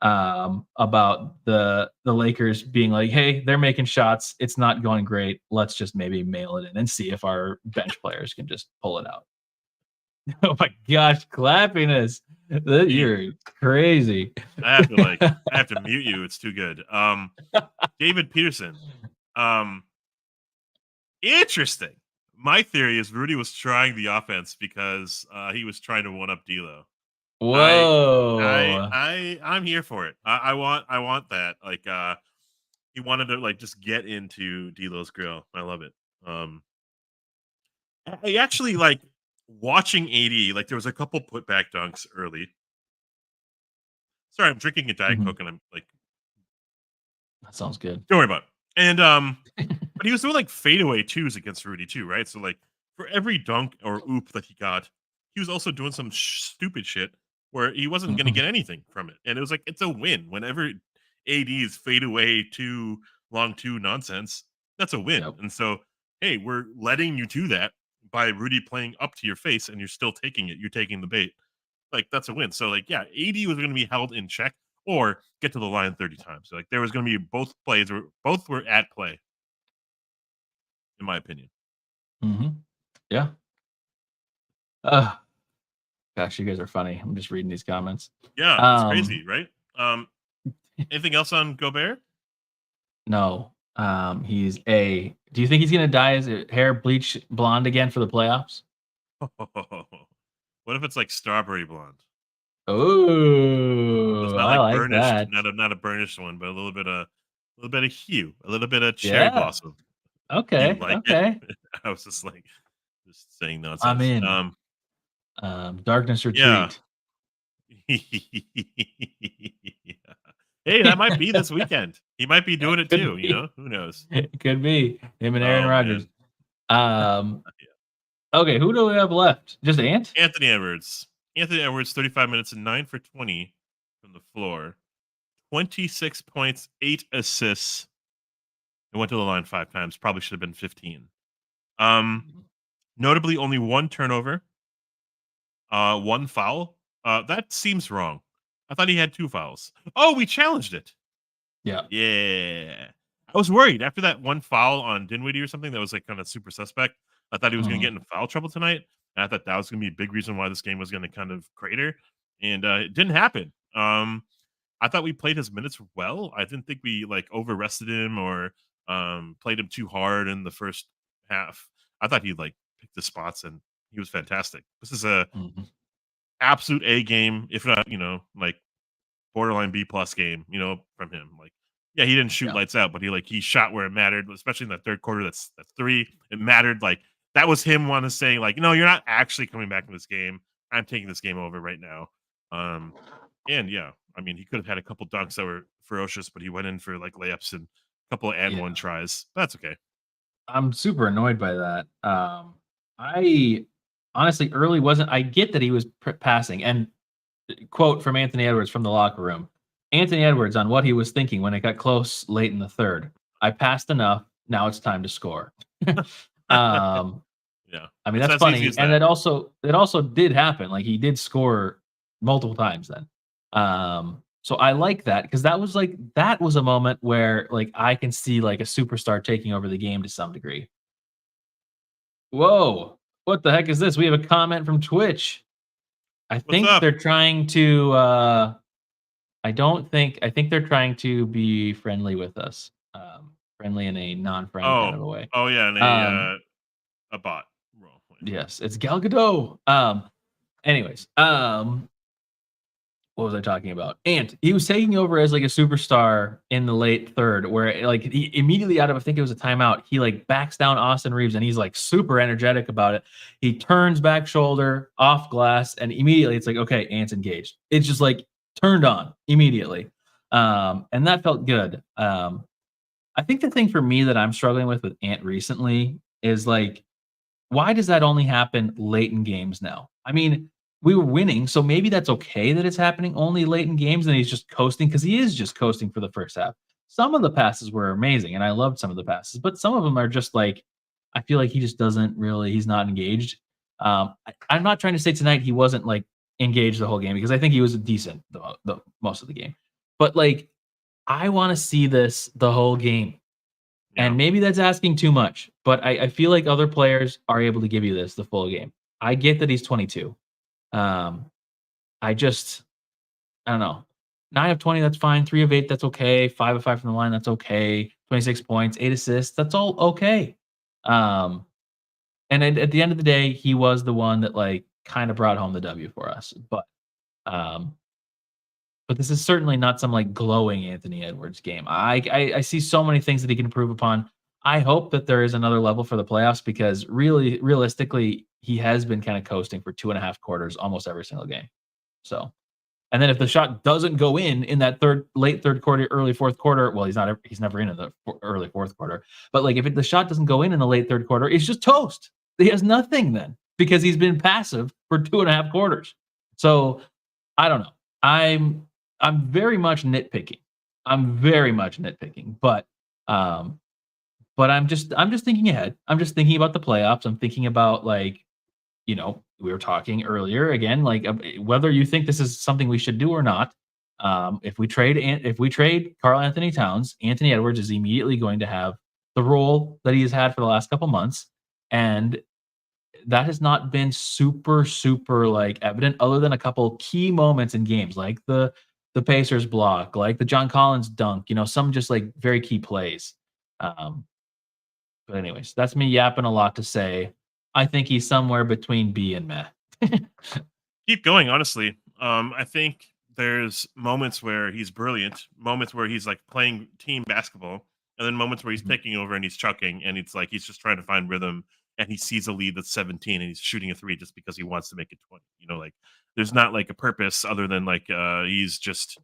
about the Lakers being like, hey, they're making shots, it's not going great, let's just maybe mail it in and see if our bench players can just pull it out. Oh my gosh, clapping us. You're crazy. I have to mute you. It's too good. David Peterson. Interesting. My theory is Rudy was trying the offense because he was trying to one up D'Lo. Whoa. I'm here for it. I want that. Like he wanted to like just get into D'Lo's grill. I love it. I actually like watching AD. Like there was a couple putback dunks early. Sorry, I'm drinking a Diet Mhm. Coke and I'm like, That sounds good. don't worry about it. And but he was doing like fadeaway twos against Rudy too, right? So like for every dunk or oop that he got, he was also doing some stupid shit where he wasn't going to Mhm. get anything from it. And it was like it's a win whenever AD's fadeaway two long two nonsense. That's a win. Yep. And so hey, we're letting you do that by Rudy playing up to your face, and you're still taking it. You're taking the bait. Like that's a win. So like yeah, AD was going to be held in check or get to the line 30 times. So, like there was going to be both plays or both were at play in my opinion. Mhm. Yeah. Ugh. Gosh, you guys are funny. I'm just reading these comments. Yeah, it's Um, crazy, right? Anything else on Gobert? no. He's A. Do you think he's gonna dye his hair bleach blonde again for the playoffs? What if it's like strawberry blonde? So it's Oh, not I like like burnished, that. not a burnished one, but a little bit of hue, a little bit of cherry Yeah. blossom. You Okay. like it? Okay. I was just like just saying I'm nonsense. in. Darkness Yeah. retreat. Yeah. Hey, that might be this weekend. He might be doing it Could too. be. Who knows? It could be him and Aaron Oh Rodgers. man. Okay, who do we have left? Just Ant? Anthony Edwards. Anthony Edwards, 35 minutes and 9 for 20 from the floor. 26 points, 8 assists. He went to the line 5 times. Probably should have been 15. Notably, only 1 turnover, 1 foul. That seems wrong. I thought he had 2 fouls. Oh, we challenged it. Yeah. Yeah. I was worried after that 1 foul on Dinwiddie or something that was like kind of super suspect. I thought he was going to get into foul trouble tonight. And I thought that was going to be a big reason why this game was going to kind of crater. And it didn't happen. I thought we played his minutes well. I didn't think we like over rested him or played him too hard in the first half. I thought he like picked the spots and he was fantastic. This is a absolute A game, if not, like borderline B plus game, from him. Like, yeah, he didn't shoot lights out, but he shot where it mattered, especially in that third quarter. That's 3. It mattered. Like that was him wanting to say, like, no, you're not actually coming back in this game. I'm taking this game over right now. And yeah, I mean, he could have had a couple dunks that were ferocious, but he went in for like layups and a couple of and one tries. That's okay. I'm super annoyed by that. I honestly early wasn't. I get that he was passing, and quote from Anthony Edwards from the locker room. Anthony Edwards on what he was thinking when it got close late in the third. I passed enough. Now it's time to score. Yeah, I mean it's that's as funny, easy as and that. it also did happen. Like he did score multiple times then. So I like that because that was a moment where like I can see like a superstar taking over the game to some degree. Whoa, what the heck is this? We have a comment from Twitch. I What's think up? they're trying to. I think they're trying to be friendly with us. Friendly in a non-friend kind of a way. Oh yeah, and Um, a bot. Wrong way. yes, it's Gal Gadot. Anyways, what was I talking about? And he was taking over as like a superstar in the late third, where like he immediately out of I think it was a timeout, he like backs down Austin Reeves and he's like super energetic about it. He turns back shoulder off glass, and immediately it's like, okay, Ant's engaged. It's just like turned on immediately. And that felt good. I think the thing for me that I'm struggling with Ant recently is like, why does that only happen late in games now? I mean, we were winning, so maybe that's okay that it's happening only late in games and he's just coasting because he is just coasting for the first half. Some of the passes were amazing and I loved some of the passes, but some of them are just like, I feel like he just doesn't really, he's not engaged. I'm not trying to say tonight he wasn't like engaged the whole game because I think he was decent the most of the game. But like, I want to see this the whole game. Yeah. And maybe that's asking too much, but I feel like other players are able to give you this the full game. I get that he's 22. I don't know. 9 of 20, that's fine. 3 of 8, that's okay. 5 of 5 from the line, that's okay. 26 points, 8 assists, that's all okay. And at the end of the day, he was the one that like kind of brought home the W for us. But this is certainly not some like glowing Anthony Edwards game. I see so many things that he can improve upon. I hope that there is another level for the playoffs because really, realistically, he has been kind of coasting for 2.5 quarters almost every single game. So, and then if the shot doesn't go in that late third quarter, early fourth quarter, well, he's never in the early fourth quarter. But like if the shot doesn't go in the late third quarter, it's just toast. He has nothing then because he's been passive for 2.5 quarters. So I don't know. I'm very much nitpicking. But I'm just thinking ahead. I'm just thinking about the playoffs. I'm thinking about like, we were talking earlier again, like whether you think this is something we should do or not. If we trade Karl Anthony Towns, Anthony Edwards is immediately going to have the role that he has had for the last couple months, and that has not been super, super like evident other than a couple key moments in games, like the Pacers block, like the John Collins dunk, some just like very key plays. But anyways, that's me yapping a lot to say. I think he's somewhere between B and meh. Keep going, honestly. I think there's moments where he's brilliant, moments where he's like playing team basketball, and then moments where he's taking over and he's chucking, and it's like he's just trying to find rhythm, and he sees a lead that's 17, and he's shooting a 3 just because he wants to make it 20. Like there's not like a purpose other than like he's just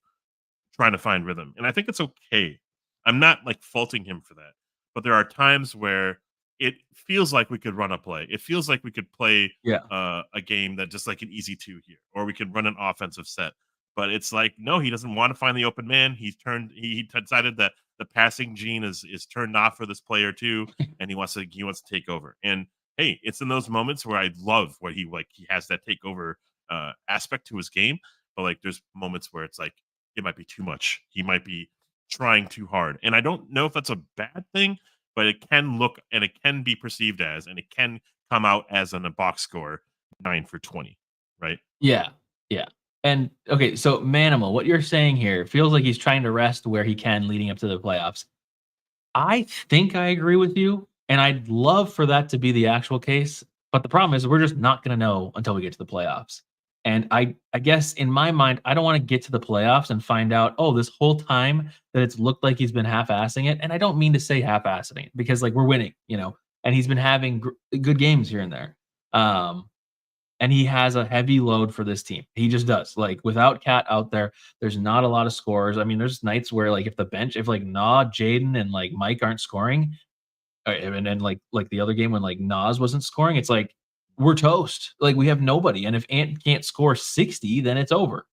trying to find rhythm. And I think it's okay. I'm not like faulting him for that. But there are times where it feels like we could run a play. It feels like we could play Yeah. a game that just like an easy 2 here, or we could run an offensive set. But it's like, no, he doesn't want to find the open man. He decided that the passing gene is turned off for this player too, and he wants to take over. And hey, it's in those moments where I love where he has that takeover aspect to his game. But like there's moments where it's like it might be too much. He might be trying too hard. And I don't know if that's a bad thing, but it can look and it can be perceived as, and it can come out as a box score 9 for 20, right? Yeah. Yeah. And okay, so Manimal, what you're saying here feels like he's trying to rest where he can leading up to the playoffs. I think I agree with you, and I'd love for that to be the actual case. But the problem is we're just not going to know until we get to the playoffs. And I guess in my mind, I don't want to get to the playoffs and find out, oh, this whole time that it's looked like he's been half-assing it. And I don't mean to say half-assing it because like we're winning, and he's been having good games here and there. And he has a heavy load for this team. He just does. Like without Cat out there, there's not a lot of scores. I mean, there's nights where like if like Jaden and like Mike aren't scoring, and then like the other game when like Nas wasn't scoring, it's like we're toast. Like we have nobody. And if Ant can't score 60, then it's over.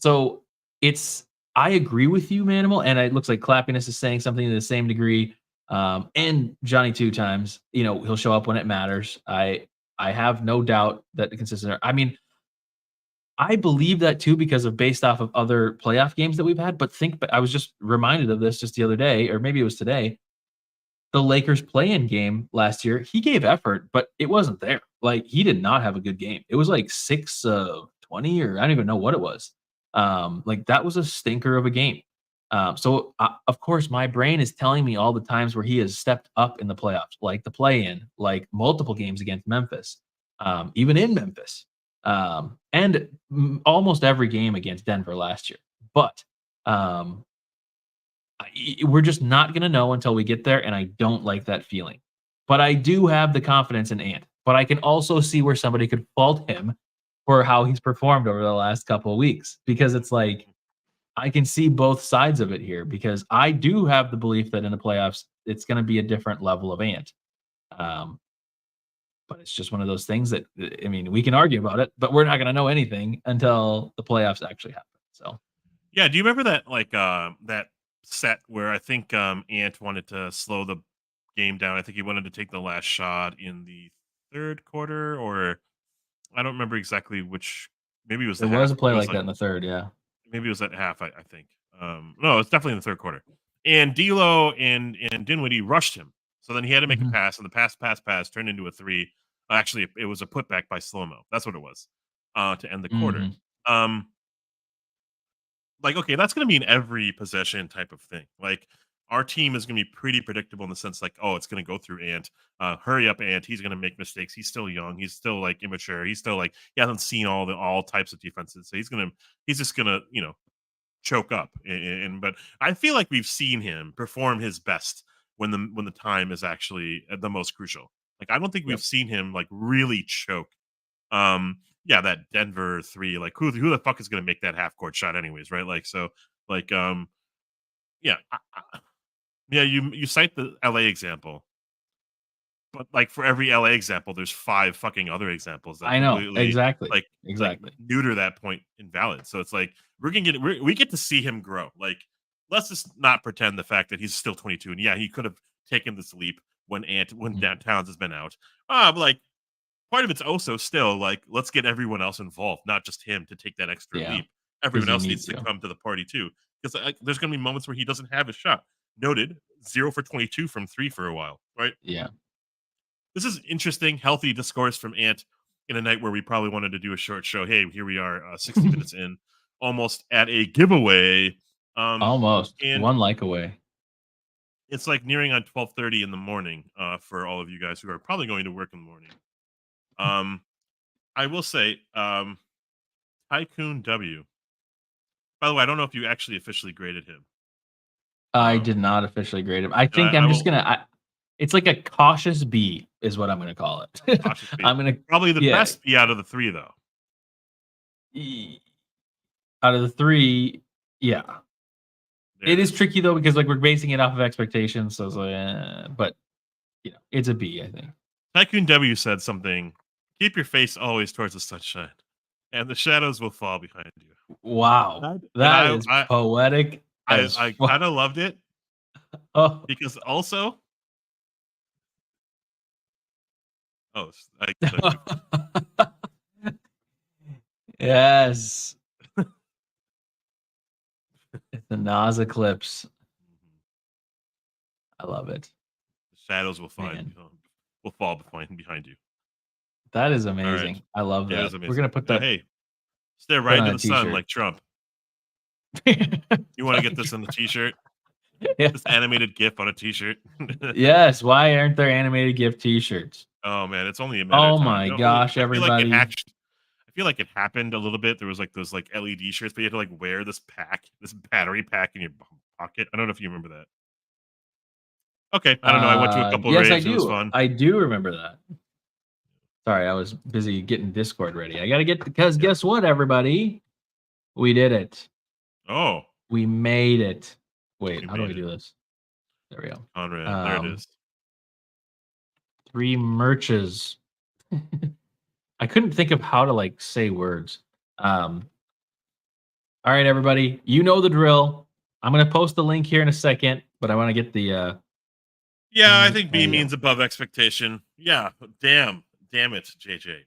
So it's I agree with you, Manimal, and it looks like Clappiness is saying something to the same degree. And Johnny 2 times, he'll show up when it matters. I have no doubt that the consistent. I mean, I believe that too because of based off of other playoff games that we've had. But I was just reminded of this just the other day, or maybe it was today. The Lakers play-in game last year, he gave effort, but it wasn't there. Like he did not have a good game. It was like 6 of 20, or I don't even know what it was. Like that was a stinker of a game. So of course, my brain is telling me all the times where he has stepped up in the playoffs, like the play-in, like multiple games against Memphis, even in Memphis, and almost every game against Denver last year. But we're just not going to know until we get there, and I don't like that feeling. But I do have the confidence in Ant. But I can also see where somebody could fault him for how he's performed over the last couple of weeks, because it's like I can see both sides of it here, because I do have the belief that in the playoffs, it's going to be a different level of Ant. But it's just one of those things that, I mean, we can argue about it, but we're not going to know anything until the playoffs actually happen. So, Yeah, do you remember that that set where I think Ant wanted to slow the game down? I think he wanted to take the last shot in the third quarter, or I don't remember exactly which. Maybe it was the there was half. a play It was like that in the third. Yeah. maybe it was at half. I think. No, it's definitely in the third quarter. And D'Lo and Dinwiddie rushed him, so then he had to make a Mhm. pass, and the pass turned into a three. Actually, it was a putback by slow mo. That's what it was to end the quarter. Mhm. Um, like, okay, that's going to be an every possession type of thing. Like, our team is going to be pretty predictable in the sense, like, oh, it's going to go through Ant. Hurry up, Ant. He's going to make mistakes. He's still young. He's still like immature. He's still like he hasn't seen all types of defenses. So he's just gonna choke up. But I feel like we've seen him perform his best when the time is actually the most crucial. Like, I don't think we've Yep. seen him like really choke. Yeah, that Denver three, like who the fuck is gonna make that half court shot anyways, right? Like so, like yeah, yeah. You cite the LA example, but like for every LA example, there's 5 fucking other examples that I know. completely Exactly. like Exactly. neuter that point invalid. So it's like we get to see him grow. Like, let's just not pretend the fact that he's still 22, and yeah, he could have taken this leap when Mhm. Towns has been out. But like part of it's also still like, let's get everyone else involved, not just him to take that extra Yeah. leap. Because Everyone you else need needs to to. come to the party too. Because like, there's going to be moments where he doesn't have a shot. Noted 0 for 22 from 3 for a while, right? Yeah. This is interesting, healthy discourse from Ant in a night where we probably wanted to do a short show. Hey, here we are, 60 minutes in, almost at a giveaway. Almost And one like away. it's like nearing on 12:30 in the morning for all of you guys who are probably going to work in the morning. Um, I will say, Tycoon W. By the way, I don't know if you actually officially graded him. I Um, did not officially grade him. I and think I I'm just will gonna. It's like a cautious B is what I'm gonna call it. cautious B. I'm gonna Probably the yeah. best B out of the 3, though. Out of the three, Yeah. There It is tricky though because like we're basing it off of expectations, so it's like, but it's a B, I think. Tycoon W said something. Keep your face always towards the sunshine, and the shadows will fall behind you. Wow, And that is poetic as I fuck. kind of loved it Oh, because also, I yes, it's the Nas eclipse. I love it, the shadows will man. fall behind you. That is All right, amazing. I love yeah, it that. was We're amazing. gonna put that Hey, stare put right on into a the sun t-shirt. like Trump. You want to get this on the T-shirt? Yeah. This animated GIF on a T-shirt. Yes. Why aren't there animated gift t-shirts? Oh man, it's only a matter Oh of time. my gosh, I feel like it everybody. I feel like it happened a little bit. There was like those like LED shirts, but you had to like wear this battery pack in your pocket. I don't know if you remember that. Okay, I don't know. I went to a couple Yes, I raves. It was do. fun. I do remember that. Sorry, I was busy getting Discord ready. I gotta get because Yeah. guess what, everybody? We did it. Oh, We made it. Wait, we how do I made it, do this? There we go. Conrad. There it is. 3 merches. I couldn't think of how to like say words. All right, everybody. You know the drill. I'm gonna post the link here in a second, but I want to get the Yeah, I think B there you means go. above expectation. Yeah, damn it, JJ.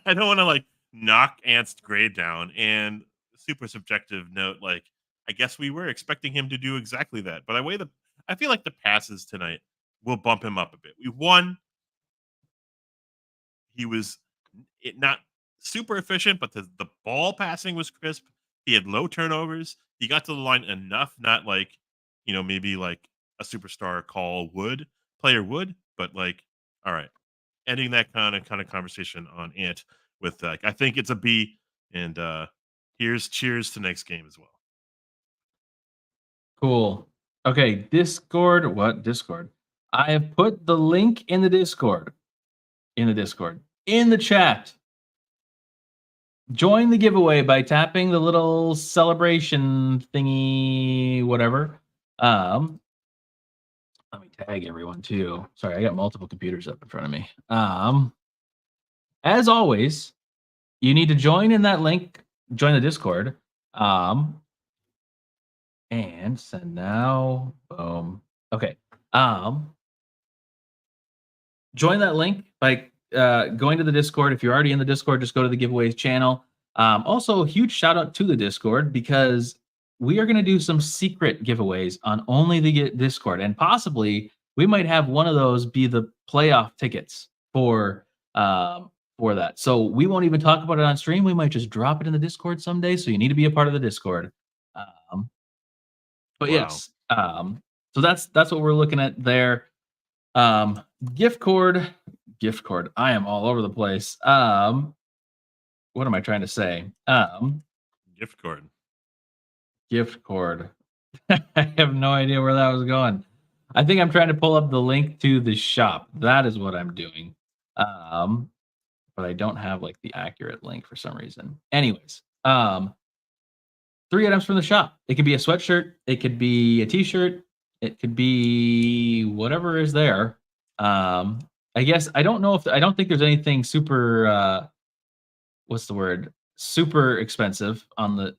I don't want to like knock Ant's grade down. And super subjective note, like I guess we were expecting him to do exactly that. But I feel like the passes tonight will bump him up a bit. We won. He was not super efficient, but the ball passing was crisp. He had low turnovers. He got to the line enough, not like, maybe like a superstar player would, but like, all right, ending that kind of conversation on Ant with I think it's a B, and here's cheers to next game as well. Cool. Okay, Discord. What Discord? I have put the link in the Discord. In the Discord. In the chat. Join the giveaway by tapping the little celebration thingy, whatever. Let me tag everyone too. Sorry, I got multiple computers up in front of me. As always, you need to join in that link, join the Discord. And send now. Boom. Okay. Join that link by going to the Discord. If you're already in the Discord, just go to the giveaways channel. Also, huge shout out to the Discord because we are going to do some secret giveaways on only the Discord, and possibly we might have one of those be the playoff tickets for that. So we won't even talk about it on stream. We might just drop it in the Discord someday. So you need to be a part of the Discord. But Wow. yes, so that's what we're looking at there. Gift cord. I am all over the place. What am I trying to say? Gift card. Gift cord. I have no idea where that was going. I think I'm trying to pull up the link to the shop. That is what I'm doing. But I don't have like the accurate link for some reason. Anyways, 3 items from the shop. It could be a sweatshirt, it could be a t-shirt, it could be whatever is there. I guess I don't think there's anything super what's the word? Super expensive on the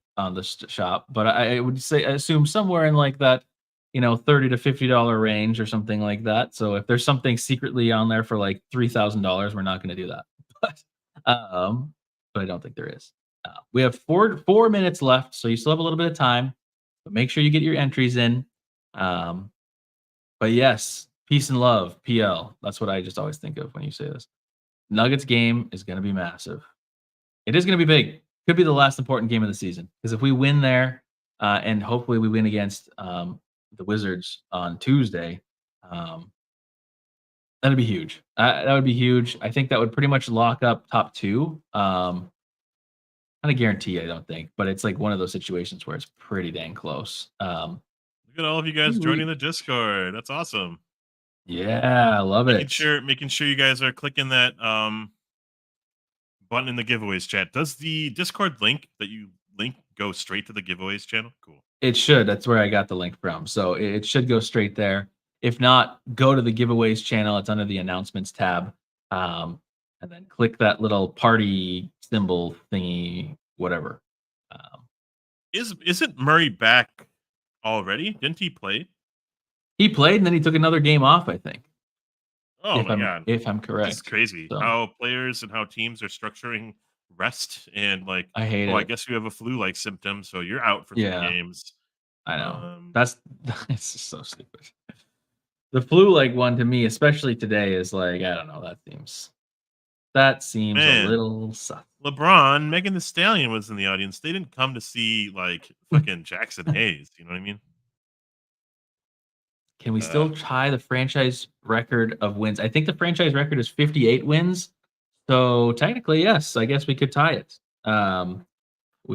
shop, but I would assume somewhere in like that, $30 to $50 range or something like that. So if there's something secretly on there for like $3,000, we're not going to do that. But I don't think there is. We have 4 minutes left, so you still have a little bit of time. But make sure you get your entries in. But yes, peace and love, PL. That's what I just always think of when you say this. Nuggets game is going to be massive. It is going to be big. Could be the last important game of the season because if we win there, and hopefully we win against the Wizards on Tuesday, that'd be huge. That would be huge. I think that would pretty much lock up top 2. Not a guarantee, I don't think, but it's like one of those situations where it's pretty dang close. Look at all of you guys joining the Discord. That's awesome. Yeah, I love it. Making sure you guys are clicking that button in the giveaways chat. Does the Discord link that you link go straight to the giveaways channel? Cool. It should. That's where I got the link from. So it should go straight there. If not, go to the giveaways channel. It's under the announcements tab. And then click that little party symbol thingy, whatever. Isn't Murray back already? Didn't he play? He played and then he took another game off, I think. Oh my god. If I'm correct. This is crazy. So, How players and how teams are structuring rest and like, I hate oh, I it. guess you have a flu-like symptom, so you're out for 3 Yeah. games. I know. That's it's just so stupid. The flu-like one to me, especially today, is like, I don't know, that seems Man. a little sus. LeBron, Megan Thee Stallion was in the audience. They didn't come to see like fucking Jackson Hayes. You know what I mean? Can we still tie the franchise record of wins? I think the franchise record is 58 wins. So technically, yes, I guess we could tie it. We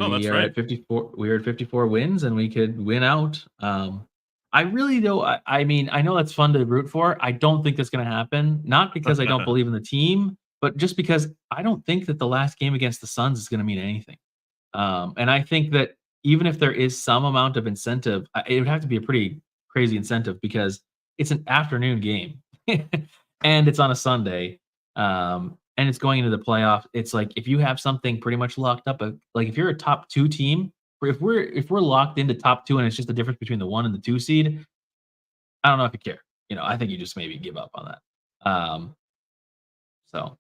are right. at 54. We are at 54 wins, and we could win out. I really don't. I mean, I know that's fun to root for. I don't think that's going to happen. Not because I don't believe in the team, but just because I don't think that the last game against the Suns is going to mean anything. And I think that even if there is some amount of incentive, it would have to be a pretty crazy incentive because it's an afternoon game and it's on a Sunday. And it's going into the playoff. It's like if you have something pretty much locked up, like if you're a top 2 team, or if we're locked into top 2 and it's just the difference between the 1 and the 2 seed, I don't know if you care. I think you just maybe give up on that. So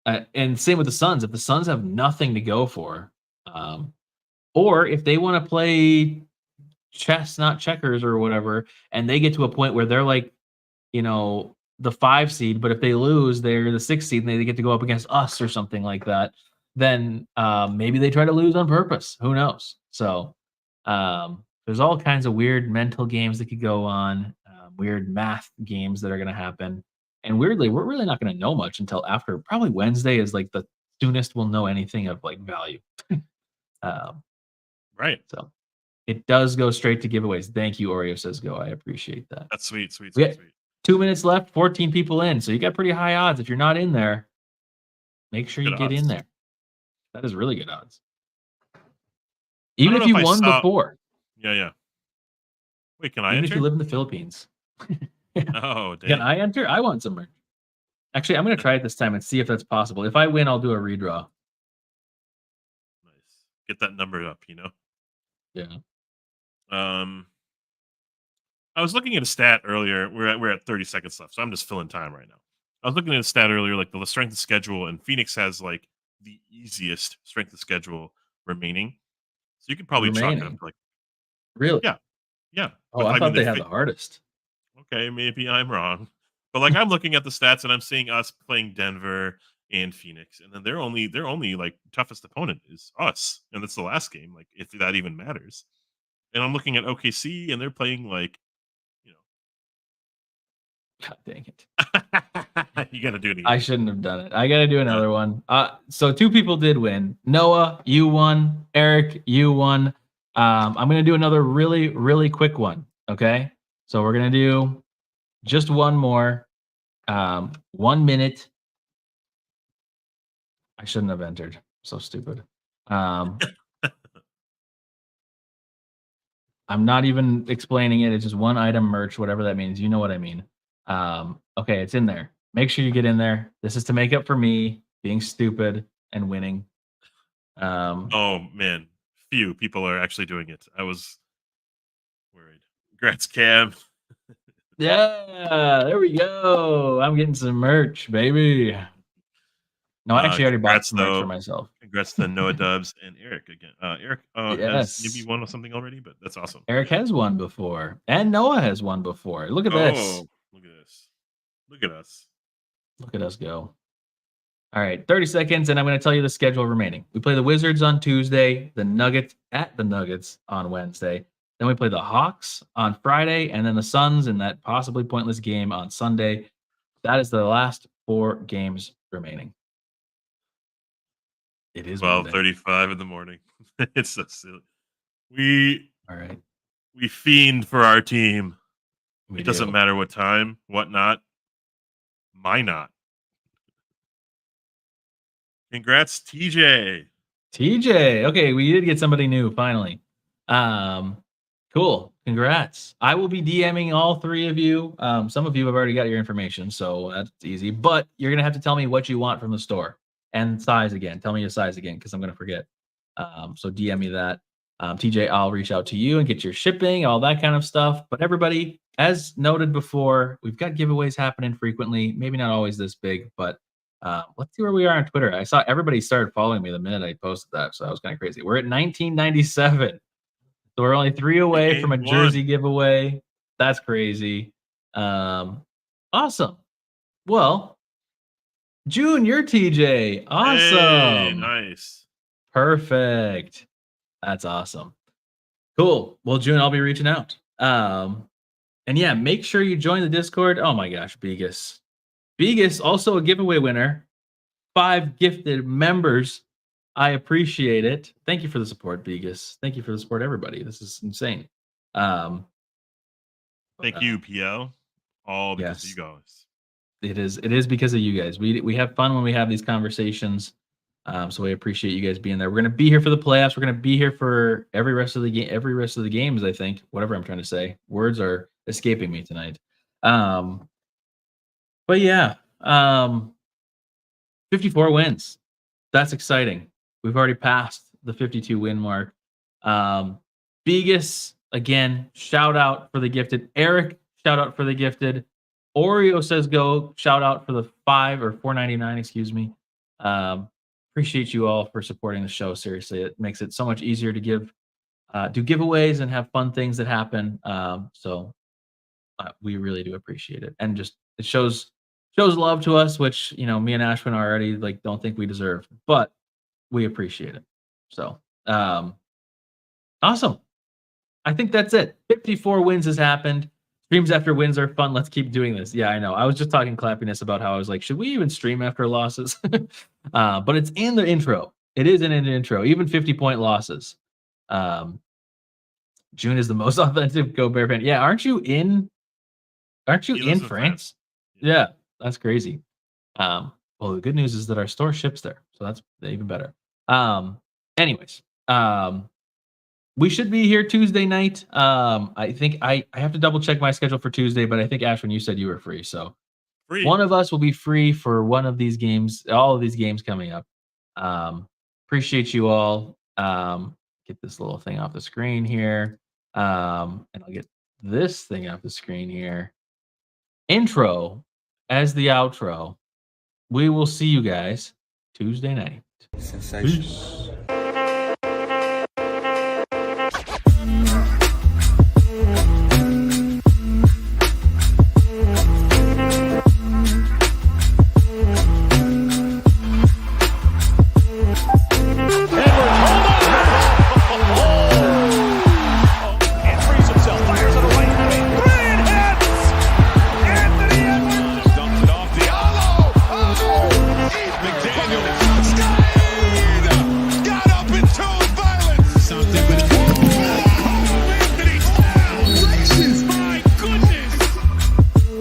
and same with the Suns. If the Suns have nothing to go for, or if they want to play chess, not checkers or whatever, and they get to a point where they're like, the 5 seed, but if they lose, they're the 6 seed and they get to go up against us or something like that, then maybe they try to lose on purpose. Who knows? So there's all kinds of weird mental games that could go on, weird math games that are going to happen. And weirdly, we're really not going to know much until after probably Wednesday is like the soonest we'll know anything of like value. Right. So it does go straight to giveaways. Thank you, Oreo says go. I appreciate that. That's sweet. 2 minutes left, 14 people in. So you got pretty high odds. If you're not in there, make sure you get in there. That is really good odds. Even if you won before. Yeah. Wait, can I Even enter? if you live in the Philippines. Oh, dang. Can I enter? I want some merch. Actually, I'm going to try it this time and see if that's possible. If I win, I'll do a redraw. Nice. Get that number up, Yeah. I was looking at a stat earlier. We're at 30 seconds left, so I'm just filling time right now. I was looking at a stat earlier, like the strength of schedule, and Phoenix has like the easiest strength of schedule remaining. So you could probably chalk it up to like. Really? Yeah. Oh, I thought they had the hardest. Okay, maybe I'm wrong, but like I'm looking at the stats and I'm seeing us playing Denver and Phoenix, and then they're only like toughest opponent is us, and that's the last game. Like if that even matters. And I'm looking at OKC, and they're playing like. God dang it. You got to do it again. I shouldn't have done it. I got to do another one. So 2 people did win. Noah, you won. Eric, you won. I'm going to do another really, really quick one. Okay. So we're going to do just one more. 1 minute. I shouldn't have entered. So stupid. I'm not even explaining it. It's just one item merch, whatever that means. You know what I mean. Okay, it's in there. Make sure you get in there. This is to make up for me being stupid and winning. Oh man, few people are actually doing it. I was worried. Congrats, Cam. Yeah, there we go. I'm getting some merch, baby. No, I actually already bought some merch for myself. Congrats to Noah Dubs and Eric again. Eric has maybe won something already, but that's awesome. Eric has won before, and Noah has won before. Look at this. Look at this. Look at us. Look at us go. All right, 30 seconds, and I'm going to tell you the schedule remaining. We play the Wizards on Tuesday, the Nuggets at the Nuggets on Wednesday. Then we play the Hawks on Friday, and then the Suns in that possibly pointless game on Sunday. That is the last 4 games remaining. It is 12:35 in the morning. It's so silly. All right. We fiend for our team. It doesn't matter what time, what not. My not. Congrats, TJ. TJ. Okay, we did get somebody new finally. Cool. Congrats. I will be DMing all 3 of you. Some of you have already got your information, so that's easy. But you're going to have to tell me what you want from the store and size again. Tell me your size again because I'm going to forget. So DM me that. TJ, I'll reach out to you and get your shipping, all that kind of stuff. But everybody, as noted before, we've got giveaways happening frequently. Maybe not always this big, but let's see where we are on Twitter. I saw everybody started following me the minute I posted that, so that was kind of crazy. We're at 1997. So we're only 3 away from a jersey giveaway. That's crazy. Awesome. Well, Junior TJ. Awesome. Hey, nice. Perfect. That's awesome. Cool. Well, June, I'll be reaching out. And yeah, make sure you join the Discord. Oh my gosh, Begus. Begus, also a giveaway winner. 5 gifted members. I appreciate it. Thank you for the support, Begus. Thank you for the support, everybody. This is insane. Thank you, PL. All because of you guys. It is because of you guys. We have fun when we have these conversations. So we appreciate you guys being there. We're gonna be here for the playoffs. We're gonna be here for every rest of the games, I think. Whatever I'm trying to say. Words are escaping me tonight. But yeah. 54 wins. That's exciting. We've already passed the 52 win mark. Begus, again, shout out for the gifted. Eric, shout out for the gifted. Oreo says go. Shout out for the 5 or 4.99, excuse me. Appreciate you all for supporting the show. Seriously, it makes it so much easier to do giveaways and have fun things that happen. So we really do appreciate it, and just it shows love to us, which me and Ashwin already don't think we deserve, but we appreciate it. So awesome. I think that's it. 54 wins has happened. Streams after wins are fun. Let's keep doing this. Yeah, I know. I was just talking clappiness about how I was like, should we even stream after losses? But it's in the intro. It is in the intro. Even 50-point losses. June is the most authentic Go Bear fan. Yeah, aren't you in France? Yeah, that's crazy. Well, the good news is that our store ships there, so that's even better. Anyways, we should be here Tuesday night. I think I have to double check my schedule for Tuesday, but I think Ashwin, you said you were free, so one of us will be free for one of these games, all of these games coming up. Appreciate you all. Get this little thing off the screen here, and I'll get this thing off the screen here. Intro as the outro. We will see you guys Tuesday night. Sensational. Peace.